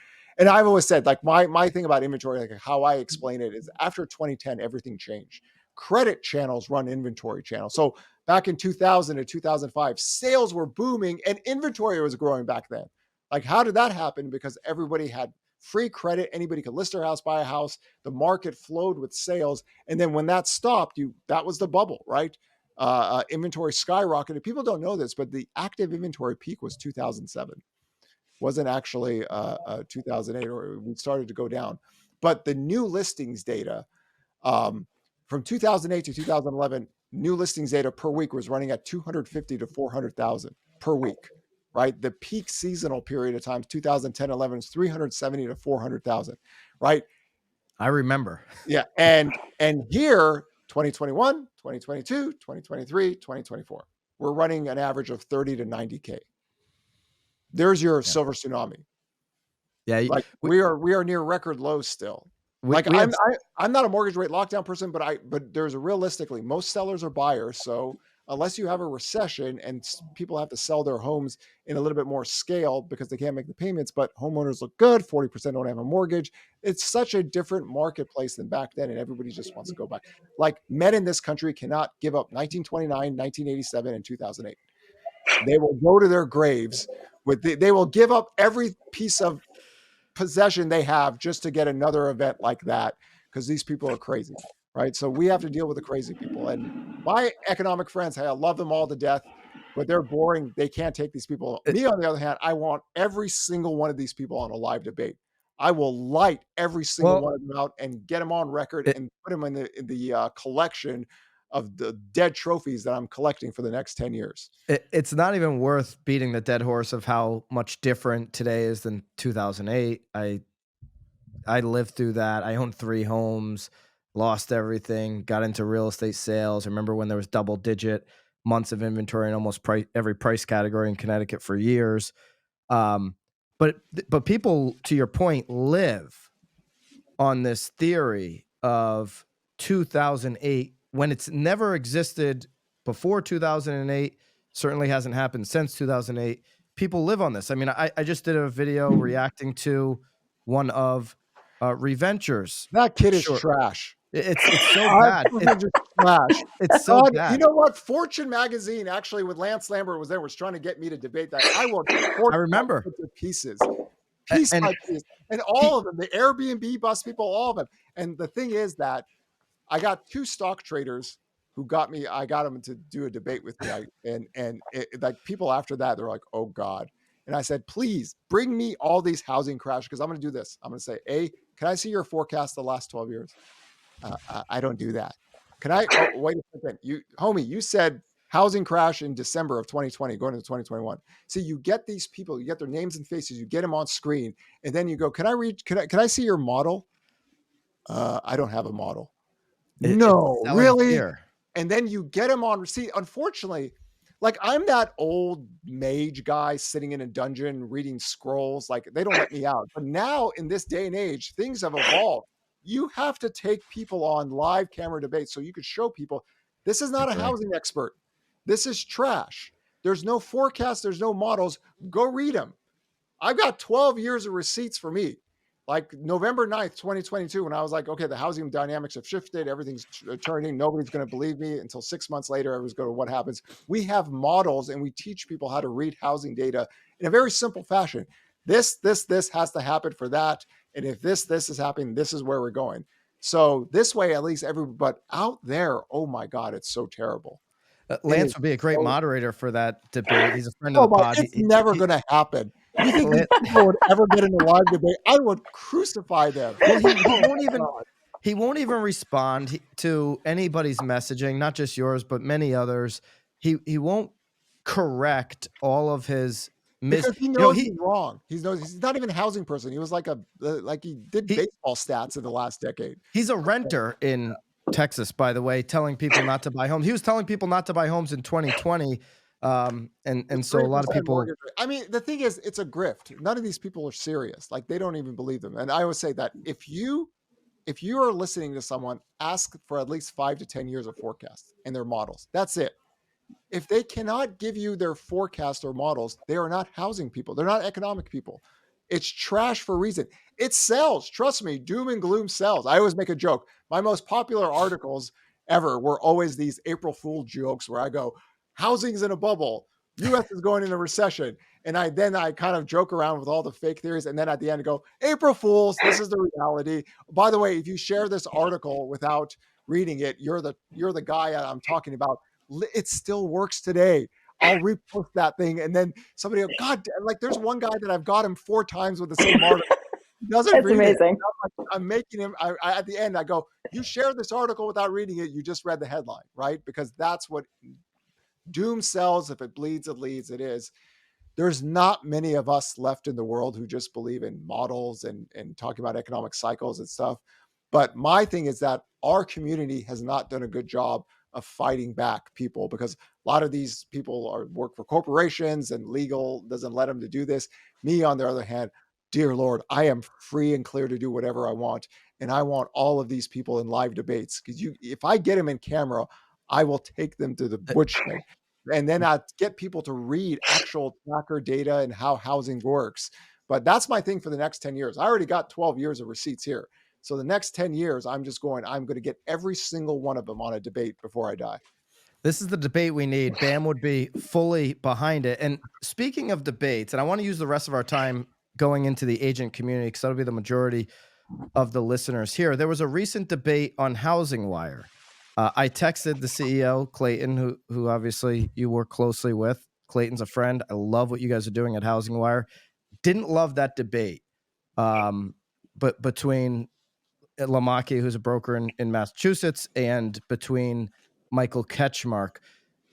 And I've always said, like, my thing about inventory, like how I explain it, is after 2010, everything changed. Credit channels run inventory channels. So back in 2000 to 2005, sales were booming and inventory was growing back then. Like, how did that happen? Because everybody had free credit. Anybody could list their house, buy a house. The market flowed with sales. And then when that stopped, that was the bubble, right? Inventory skyrocketed. People don't know this, but the active inventory peak was 2007. Wasn't actually 2008, or we started to go down. But the new listings data from 2008 to 2011, new listings data per week was running at 250 to 400,000 per week, right? The peak seasonal period of time, 2010, 11, is 370 to 400,000, right? I remember. Yeah. And here, 2021, 2022, 2023, 2024, we're running an average of 30 to 90K. There's your silver tsunami. Yeah. Like we are near record lows still. I'm not a mortgage rate lockdown person, but there's realistically, most sellers are buyers. So unless you have a recession and people have to sell their homes in a little bit more scale because they can't make the payments, but homeowners look good, 40% don't have a mortgage. It's such a different marketplace than back then, and everybody just wants to go back. Like, men in this country cannot give up 1929, 1987, and 2008. They will go to their graves they will give up every piece of possession they have just to get another event like that, because these people are crazy, right? So we have to deal with the crazy people. And my economic friends, hey, I love them all to death, but they're boring. They can't take these people. Me, on the other hand, I want every single one of these people on a live debate. I will light every single one of them out and get them on record and put them in the collection of the dead trophies that I'm collecting for the next 10 years. It's not even worth beating the dead horse of how much different today is than 2008. I lived through that. I owned 3 homes, lost everything, got into real estate sales. I remember when there was double-digit months of inventory in almost every price category in Connecticut for years. But people, to your point, live on this theory of 2008 when it's never existed before 2008, certainly hasn't happened since 2008. People live on this. I mean, I just did a video reacting to one of Reventures. That kid is trash. It's so bad. It's trash. It's so bad. You know what? Fortune magazine, actually, with Lance Lambert was trying to get me to debate that. I will I remember pieces by piece, and all of them, the Airbnb bus people, all of them. And the thing is that I got 2 stock traders who got them to do a debate with me. Like, people after that, they're like, oh God. And I said, please bring me all these housing crashes, because I'm going to do this. I'm going to say, can I see your forecast the last 12 years? I don't do that. Can I? Oh, wait a second. You said housing crash in December of 2020, going into 2021. See, you get these people, you get their names and faces, you get them on screen, and then you go, can I see your model? I don't have a model. No, really? Fear. And then you get them on. See, unfortunately, like, I'm that old mage guy sitting in a dungeon reading scrolls. Like, they don't let me out. But now, in this day and age, things have evolved. You have to take people on live camera debates so you could show people, this is not a housing expert. This is trash. There's no forecast. There's no models. Go read them. I've got 12 years of receipts for me. Like November 9th, 2022, when I was like, okay, the housing dynamics have shifted. Everything's turning. Nobody's going to believe me until 6 months later. Everyone's going to, what happens? We have models, and we teach people how to read housing data in a very simple fashion. This has to happen for that. And if this is happening, this is where we're going. So this way, at least but out there, oh my God, it's so terrible. Lance would be a great moderator for that debate. He's a friend of the pod. It's never going to happen. You think these people would ever get in a live debate? I would crucify them. Well, he won't even respond to anybody's messaging, not just yours, but many others. He won't correct all of his because he knows he's wrong. He's not even a housing person. He was like he did baseball stats in the last decade. He's a renter in Texas, by the way, telling people not to buy homes. He was telling people not to buy homes in 2020. And so a lot of people, I mean, the thing is, it's a grift. None of these people are serious. Like, they don't even believe them. And I always say that if you are listening to someone, ask for at least 5 to 10 years of forecasts and their models. That's it. If they cannot give you their forecast or models, they are not housing people. They're not economic people. It's trash for a reason. It sells. Trust me, doom and gloom sells. I always make a joke. My most popular articles ever were always these April Fool jokes where I go, housing's in a bubble. US is going into recession. And I kind of joke around with all the fake theories. And then at the end I go, April Fools, this is the reality. By the way, if you share this article without reading it, you're the guy I'm talking about. It still works today. I'll repost that thing, and then somebody will, God, like there's one guy that I've got him 4 times with the same article. He doesn't That's read amazing. it. I'm making him. I at the end I go, you share this article without reading it. You just read the headline, right? Because that's what doom sells. If it bleeds, it leads. It is. There's not many of us left in the world who just believe in models and talking about economic cycles and stuff. But my thing is that our community has not done a good job of fighting back people, because a lot of these people work for corporations and legal doesn't let them to do this. Me, on the other hand, dear Lord, I am free and clear to do whatever I want. And I want all of these people in live debates, because if I get them in camera, I will take them to the woodshed. And then I get people to read actual tracker data and how housing works. But that's my thing for the next 10 years. I already got 12 years of receipts here. So the next 10 years, I'm going to get every single one of them on a debate before I die. This is the debate we need. Bam would be fully behind it. And speaking of debates, and I want to use the rest of our time going into the agent community, because that'll be the majority of the listeners here. There was a recent debate on HousingWire. I texted the CEO, Clayton, who obviously you work closely with. Clayton's a friend. I love what you guys are doing at HousingWire. Didn't love that debate. But between Lamacchia, who's a broker in Massachusetts, and between Michael Ketchmark,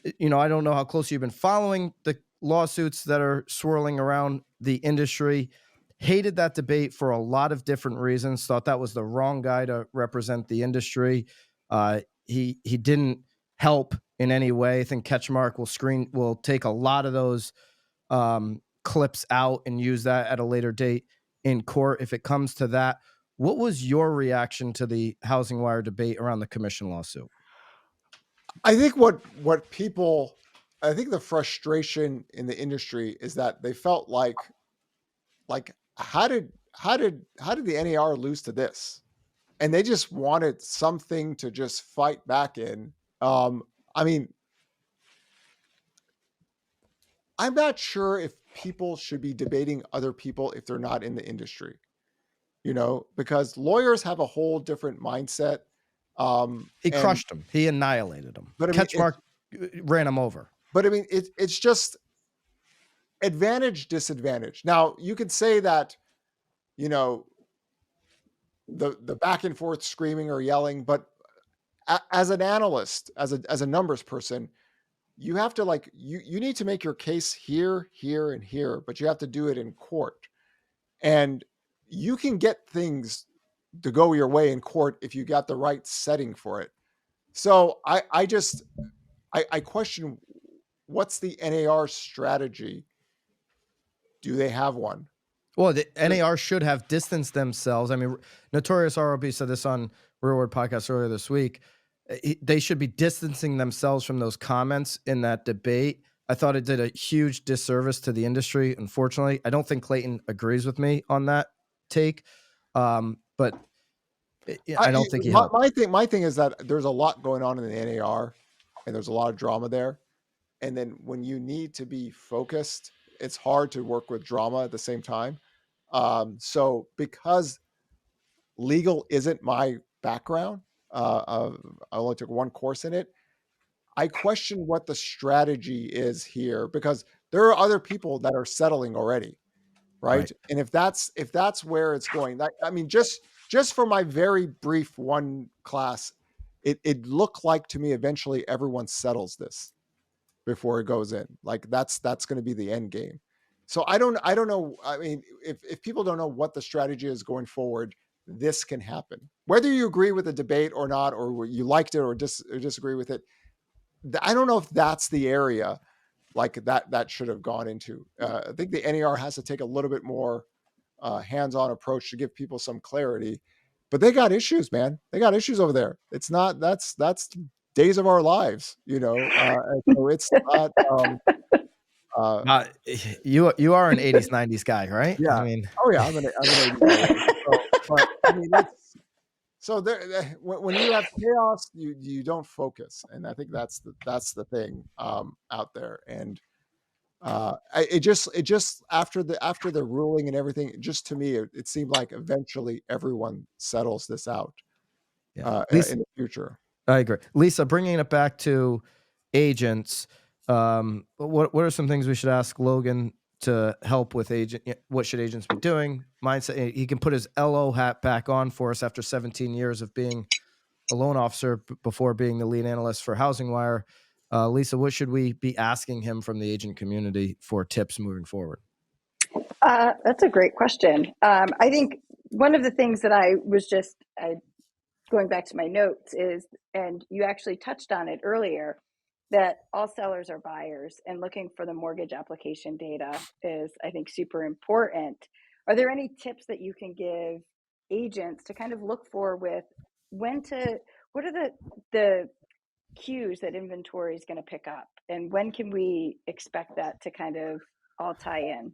I don't know how close you've been following the lawsuits that are swirling around the industry. Hated that debate for a lot of different reasons. Thought that was the wrong guy to represent the industry. He didn't help in any way. I think Ketchmark will take a lot of those clips out and use that at a later date in court if it comes to that. What was your reaction to the HousingWire debate around the commission lawsuit? I think I think the frustration in the industry is that they felt like how did the NAR lose to this? And they just wanted something to just fight back in. I mean, I'm not sure if people should be debating other people if they're not in the industry, because lawyers have a whole different mindset. He crushed him. He annihilated him. But Ketchmark ran him over. But I mean, it's just advantage, disadvantage. Now you could say that, the back and forth screaming or yelling, but as an analyst, as a numbers person, you have to you need to make your case here, here, and here, but you have to do it in court. And you can get things to go your way in court if you got the right setting for it. So I question, what's the NAR strategy? Do they have one? Well, the NAR should have distanced themselves. I mean, Notorious ROB said this on Real World Podcast earlier this week. They should be distancing themselves from those comments in that debate. I thought it did a huge disservice to the industry. Unfortunately, I don't think Clayton agrees with me on that take. But I don't think he helped. My thing is that there's a lot going on in the NAR, and there's a lot of drama there. And then when you need to be focused, it's hard to work with drama at the same time. So because legal isn't my background, I only took one course in it, I question what the strategy is here, because there are other people that are settling already, right? And if that's where it's going, I mean, just for my very brief one class, it looked like to me eventually everyone settles this before it goes in. Like that's going to be the end game. So I don't know. I mean, if people don't know what the strategy is going forward, this can happen. Whether you agree with the debate or not, or you liked it or disagree with it, I don't know if that's the area like that should have gone into. I think the NAR has to take a little bit more hands-on approach to give people some clarity. But they got issues, man. They got issues over there. It's not that's days of our lives, So it's not. Uh, You are an 80s, 90s guy, right? yeah. I mean, Oh yeah, I'm an 80 guy. Yeah. So, but I mean, so when you have chaos, you don't focus, and I think that's the thing out there. And it just after the ruling and everything, just to me, it seemed like eventually everyone settles this out yeah. Lisa, in the future. I agree. Lisa, bringing it back to agents, what are some things we should ask Logan to help with agent? What should agents be doing? Mindset. He can put his LO hat back on for us after 17 years of being a loan officer before being the lead analyst for HousingWire. Lisa, what should we be asking him from the agent community for tips moving forward? That's a great question. I think one of the things that I was just going back to my notes is, and you actually touched on it earlier, that all sellers are buyers, and looking for the mortgage application data is, I think, super important. Are there any tips that you can give agents to kind of look for with what are the cues that inventory is going to pick up, and when can we expect that to kind of all tie in?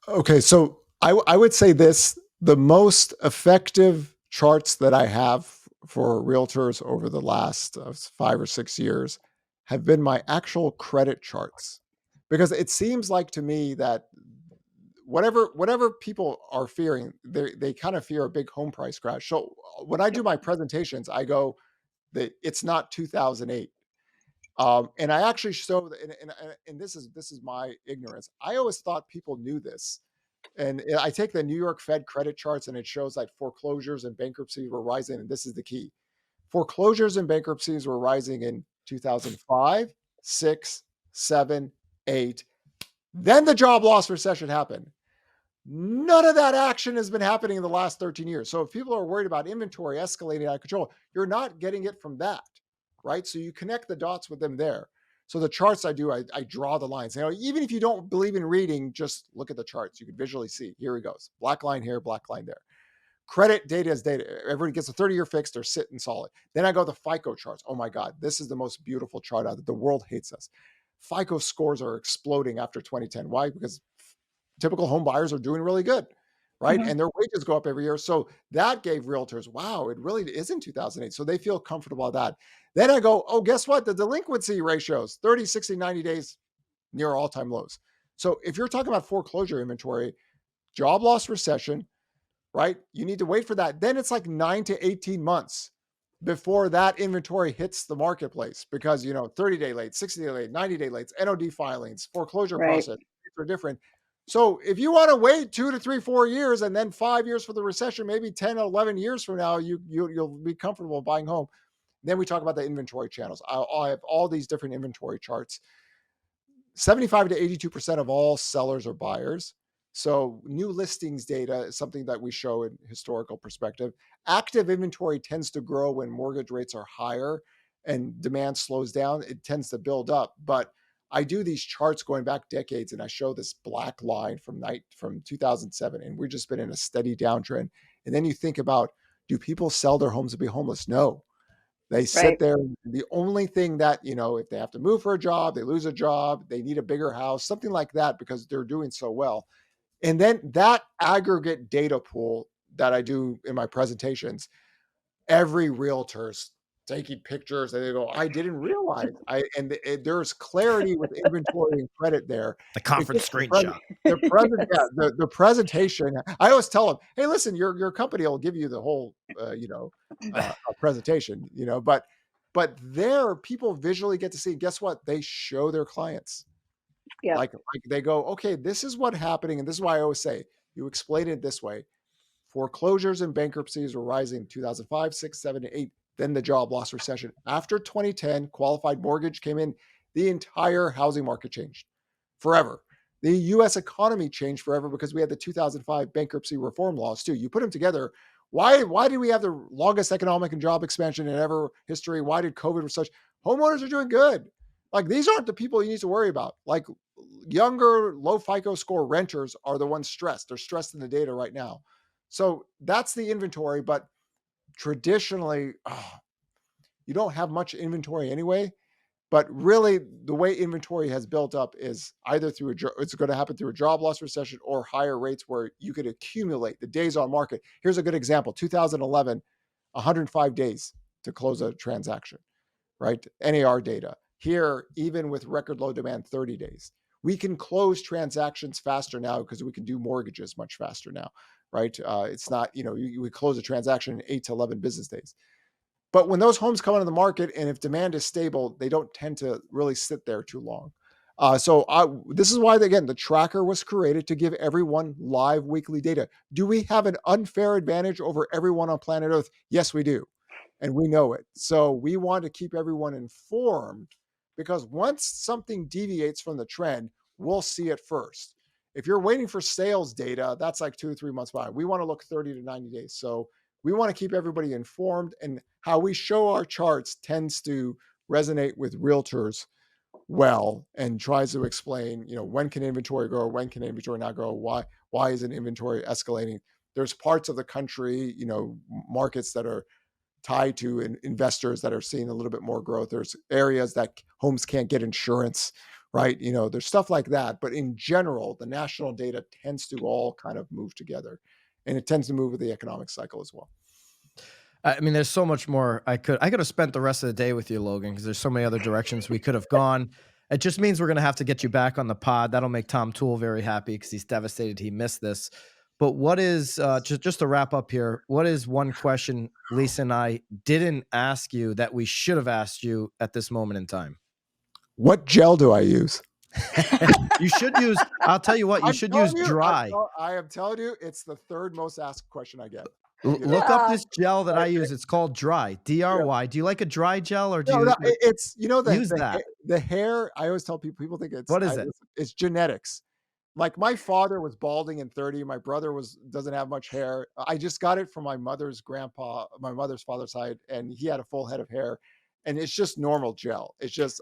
Okay, so I would say this: the most effective charts that I have for realtors over the last 5 or 6 years have been my actual credit charts, because it seems like to me that whatever people are fearing, they kind of fear a big home price crash. So when I do Yep. my presentations, I go that it's not 2008. And I actually show that, and this is my ignorance. I always thought people knew this, and I take the New York Fed credit charts, and it shows that foreclosures and bankruptcies were rising. And this is the key: foreclosures and bankruptcies were rising in 2005, 6, 7, 8. Then the job loss recession happened. None of that action has been happening in the last 13 years. So if people are worried about inventory escalating out of control, you're not getting it from that, right? So you connect the dots with them there. So the charts I do, I draw the lines. You know, even if you don't believe in reading, just look at the charts. You can visually see. Here he goes. Black line here, black line there. Credit data is data. Everybody gets a 30-year fixed, they're sitting solid. Then I go to FICO charts. Oh my God, this is the most beautiful chart out there. The world hates us. FICO scores are exploding after 2010. Why? Because typical home buyers are doing really good, right? Mhm. And their wages go up every year. So that gave realtors, wow, it really is in 2008. So they feel comfortable with that. Then I go, oh, guess what? The delinquency ratios, 30, 60, 90 days, near all-time lows. So if you're talking about foreclosure inventory, job loss recession, right? You need to wait for that. Then it's like 9 to 18 months before that inventory hits the marketplace, because, 30-day late, 60-day late, 90-day late, NOD filings, foreclosure Right. process are different. So if you want to wait 2 to 3, 4 years, and then 5 years for the recession, maybe 10 or 11 years from now, you'll be comfortable buying home. Then we talk about the inventory channels. I'll have all these different inventory charts. 75 to 82% of all sellers are buyers. So new listings data is something that we show in historical perspective. Active inventory tends to grow when mortgage rates are higher and demand slows down. It tends to build up. But I do these charts going back decades, and I show this black line from 2007, and we've just been in a steady downtrend. And then you think about, do people sell their homes to be homeless? No. They sit Right. there. The only thing that, if they have to move for a job, they lose a job, they need a bigger house, something like that, because they're doing so well. And then that aggregate data pool that I do in my presentations, every realtor's taking pictures, and they go, I didn't realize. There's clarity with inventory and credit there. The It's conference just screenshot. Yes. the presentation. I always tell them, hey, listen, your company will give you the whole presentation, but there people visually get to see. Guess what? They show their clients. Yep. Like they go, okay, this is what's happening, and this is why I always say, you explain it this way. Foreclosures and bankruptcies were rising in 2005, 6, 7, 8. Then the job loss recession. After 2010, qualified mortgage came in. The entire housing market changed forever. The U.S. economy changed forever because we had the 2005 bankruptcy reform laws too. You put them together. Why did we have the longest economic and job expansion in ever history? Why did COVID was such? Homeowners are doing good. Like, these aren't the people you need to worry about. Like, younger, low FICO score renters are the ones stressed. They're stressed in the data right now. So that's the inventory. But traditionally, you don't have much inventory anyway. But really, the way inventory has built up is either through it's going to happen through a job loss recession or higher rates where you could accumulate the days on market. Here's a good example: 2011, 105 days to close a transaction, right? NAR data. Here, even with record low demand, 30 days. We can close transactions faster now because we can do mortgages much faster now, right? It's not, we close a transaction in 8 to 11 business days. But when those homes come onto the market, and if demand is stable, they don't tend to really sit there too long. This is why, again, the tracker was created to give everyone live weekly data. Do we have an unfair advantage over everyone on planet Earth? Yes, we do. And we know it. So we want to keep everyone informed, because once something deviates from the trend, we'll see it first. If you're waiting for sales data, that's like 2 to 3 months behind. We want to look 30 to 90 days. So we want to keep everybody informed, and how we show our charts tends to resonate with realtors well, and tries to explain, when can inventory grow, when can inventory not grow, why isn't inventory escalating. There's parts of the country, markets that are tied to investors that are seeing a little bit more growth. There's areas that homes can't get insurance, right? There's stuff like that. But in general, the national data tends to all kind of move together, and it tends to move with the economic cycle as well. I mean, there's so much more I could have spent the rest of the day with you, Logan, because there's so many other directions we could have gone. It just means we're going to have to get you back on the pod. That'll make Tom Toole very happy because he's devastated he missed this. But what is, just to wrap up here, what is one question Lisa and I didn't ask you that we should have asked you at this moment in time? What gel do I use? You should use, I'll tell you what, you should use dry. I am telling you, it's the third most asked question I get. Look up this gel that I use. It's called Dry, DRY. Do you like a dry gel, or do you? No, it's use that. The hair. I always tell people think it's what is it? It's genetics. Like, my father was balding in 30. My brother doesn't have much hair. I just got it from my mother's father's side, and he had a full head of hair. And it's just normal gel. It's just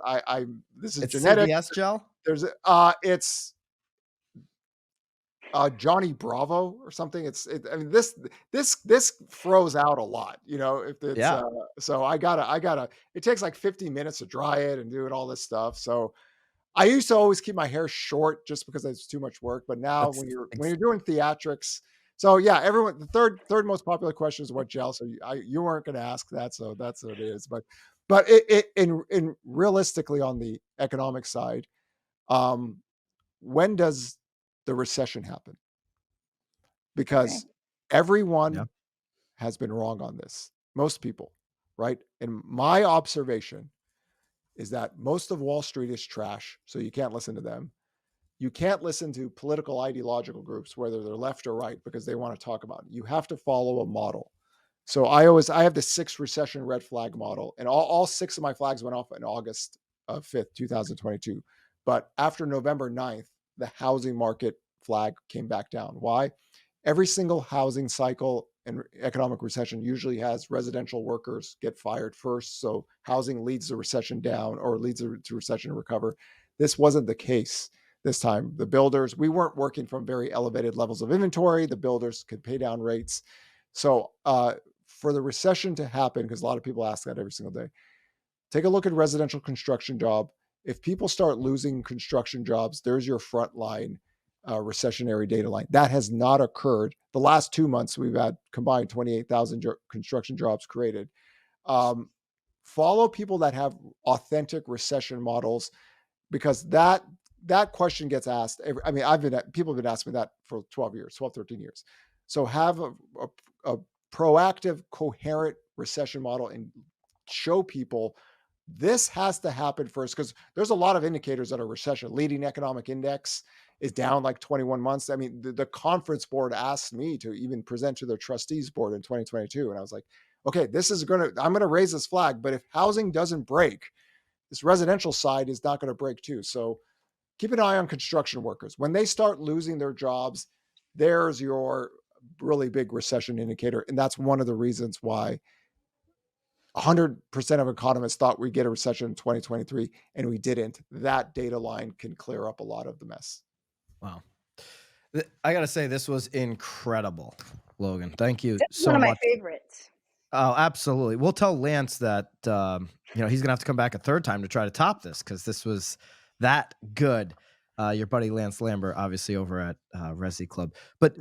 this is genetic. CVS gel. There's it's Johnny Bravo or something. I mean, this froze out a lot, if it's so I gotta it takes like 15 minutes to dry it and do all this stuff. So I used to always keep my hair short just because it's too much work. But now when you're doing theatrics, so yeah, everyone, the third most popular question is what gel. So you weren't going to ask that, so that's what it is. But in realistically, on the economic side, when does the recession happen? Because everyone has been wrong on this. Most people, right? And my observation is that most of Wall Street is trash, so you can't listen to them. You can't listen to political ideological groups, whether they're left or right, because they want to talk about it. You have to follow a model. So I have the 6 recession red flag model, and all 6 of my flags went off in August 5th, 2022. But after November 9th, the housing market flag came back down. Why? Every single housing cycle and economic recession usually has residential workers get fired first. So housing leads the recession down, or leads to recession to recover. This wasn't the case this time. The builders, we weren't working from very elevated levels of inventory. The builders could pay down rates. So for the recession to happen, because a lot of people ask that every single day, take a look at residential construction job. If people start losing construction jobs, there's your front line recessionary data line. That has not occurred. The last 2 months, we've had combined 28,000 construction jobs created. Follow people that have authentic recession models, because that question gets asked. People have been asking me that for 12, 13 years. So have a proactive, coherent recession model, and show people this has to happen first, because there's a lot of indicators that are recession. Leading economic index is down like 21 months. I mean, the conference board asked me to even present to their trustees board in 2022. And I was like, okay, I'm going to raise this flag, but if housing doesn't break, this residential side is not going to break too. So keep an eye on construction workers. When they start losing their jobs, there's your really big recession indicator. And that's one of the reasons why 100% of economists thought we'd get a recession in 2023, and we didn't. That data line can clear up a lot of the mess. Wow. I got to say, this was incredible, Logan. Thank you This is so one of much. my favorites. Oh, absolutely. We'll tell Lance that he's gonna have to come back a third time to try to top this because this was that good. Your buddy Lance Lambert, obviously over at Resi Club, but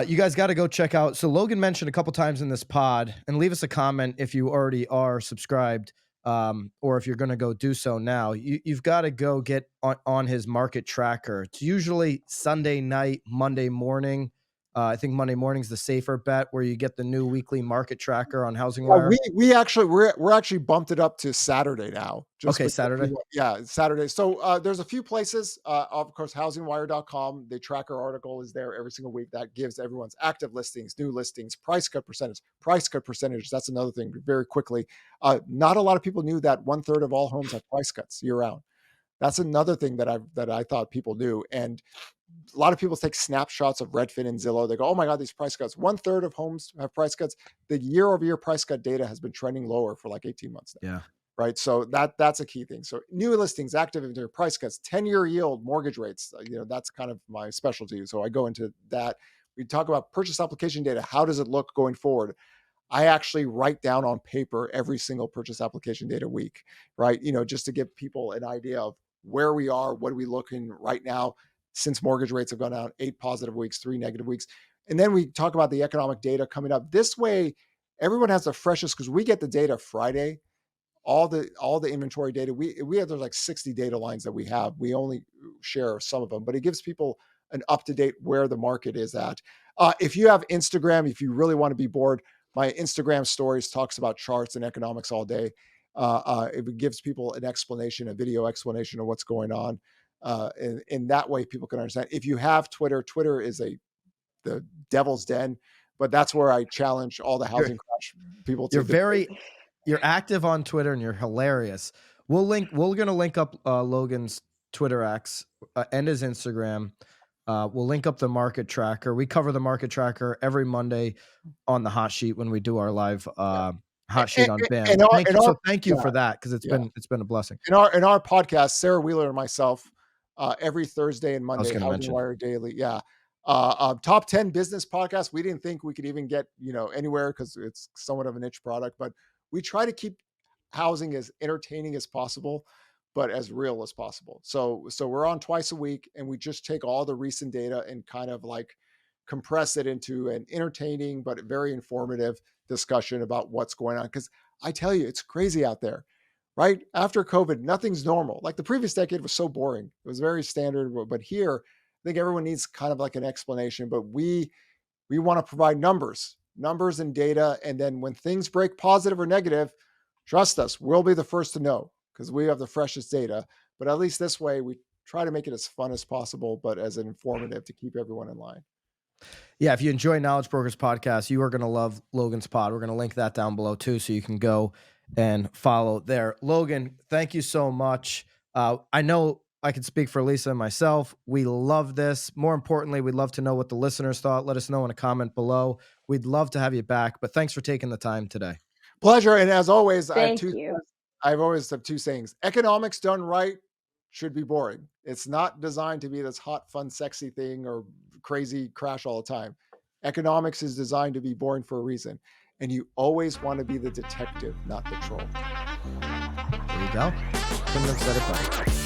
you guys got to go check out. So Logan mentioned a couple times in this pod, and leave us a comment if you already are subscribed, or if you're going to go do so now. You've got to go get on his market tracker. It's usually Sunday night, Monday morning. I think Monday morning's the safer bet, where you get the new weekly market tracker on HousingWire. We're actually bumped it up to Saturday now. Okay, Saturday. Saturday. So there's a few places. Of course, HousingWire.com. The tracker article is there every single week. That gives everyone's active listings, new listings, price cut percentage. Price cut percentage. That's another thing. Very quickly, not a lot of people knew that 1/3 of all homes have price cuts year round. That's another thing that I thought people knew. And a lot of people take snapshots of Redfin and Zillow. They go, "Oh my God, these price cuts! 1/3 of homes have price cuts." The year-over-year price cut data has been trending lower for like 18 months now. Yeah. Right. So that's a key thing. So new listings, active inventory, price cuts, 10-year yield, mortgage rates. That's kind of my specialty. So I go into that. We talk about purchase application data. How does it look going forward? I actually write down on paper every single purchase application data week, right? Just to give people an idea of where we are, what are we looking right now, since mortgage rates have gone down 8 positive weeks, 3 negative weeks. And then we talk about the economic data coming up. This way, everyone has the freshest, because we get the data Friday, all the inventory data. We have, there's like 60 data lines that we have. We only share some of them, but it gives people an up-to-date where the market is at. If you have Instagram, if you really want to be bored, my Instagram stories talks about charts and economics all day. It gives people an explanation, a video explanation of what's going on. And that way people can understand. If you have Twitter, Twitter is the devil's den, but that's where I challenge all the housing crash people to. You're active on Twitter and you're hilarious. We're going to link up Logan's Twitter X and his Instagram. We'll link up the market tracker. We cover the market tracker every Monday on the hot sheet when we do our live hot sheet on BAM. Thank you for that, because it's been a blessing. In our podcast, Sarah Wheeler and myself, every Thursday and Monday, HousingWire Daily. Yeah. Top 10 business podcasts. We didn't think we could even get anywhere because it's somewhat of a niche product, but we try to keep housing as entertaining as possible, but as real as possible. So we're on twice a week, and we just take all the recent data and kind of like compress it into an entertaining but very informative discussion about what's going on. Because I tell you, it's crazy out there, right? After COVID, nothing's normal. Like the previous decade was so boring. It was very standard, but here, I think everyone needs kind of like an explanation, but we want to provide numbers and data. And then when things break positive or negative, trust us, we'll be the first to know because we have the freshest data. But at least this way, we try to make it as fun as possible, but as informative to keep everyone in line. Yeah, if you enjoy Knowledge Brokers podcast, you are going to love Logan's pod. We're going to link that down below too, so you can go and follow there. Logan, thank you so much. I know I can speak for Lisa and myself. We love this. More importantly, we'd love to know what the listeners thought. Let us know in a comment below. We'd love to have you back, but thanks for taking the time today. Pleasure. And as always, I've always have two sayings. Economics done right should be boring. It's not designed to be this hot, fun, sexy thing or crazy crash all the time. Economics is designed to be boring for a reason. And you always want to be the detective, not the troll. There you go. Couldn't have said it better.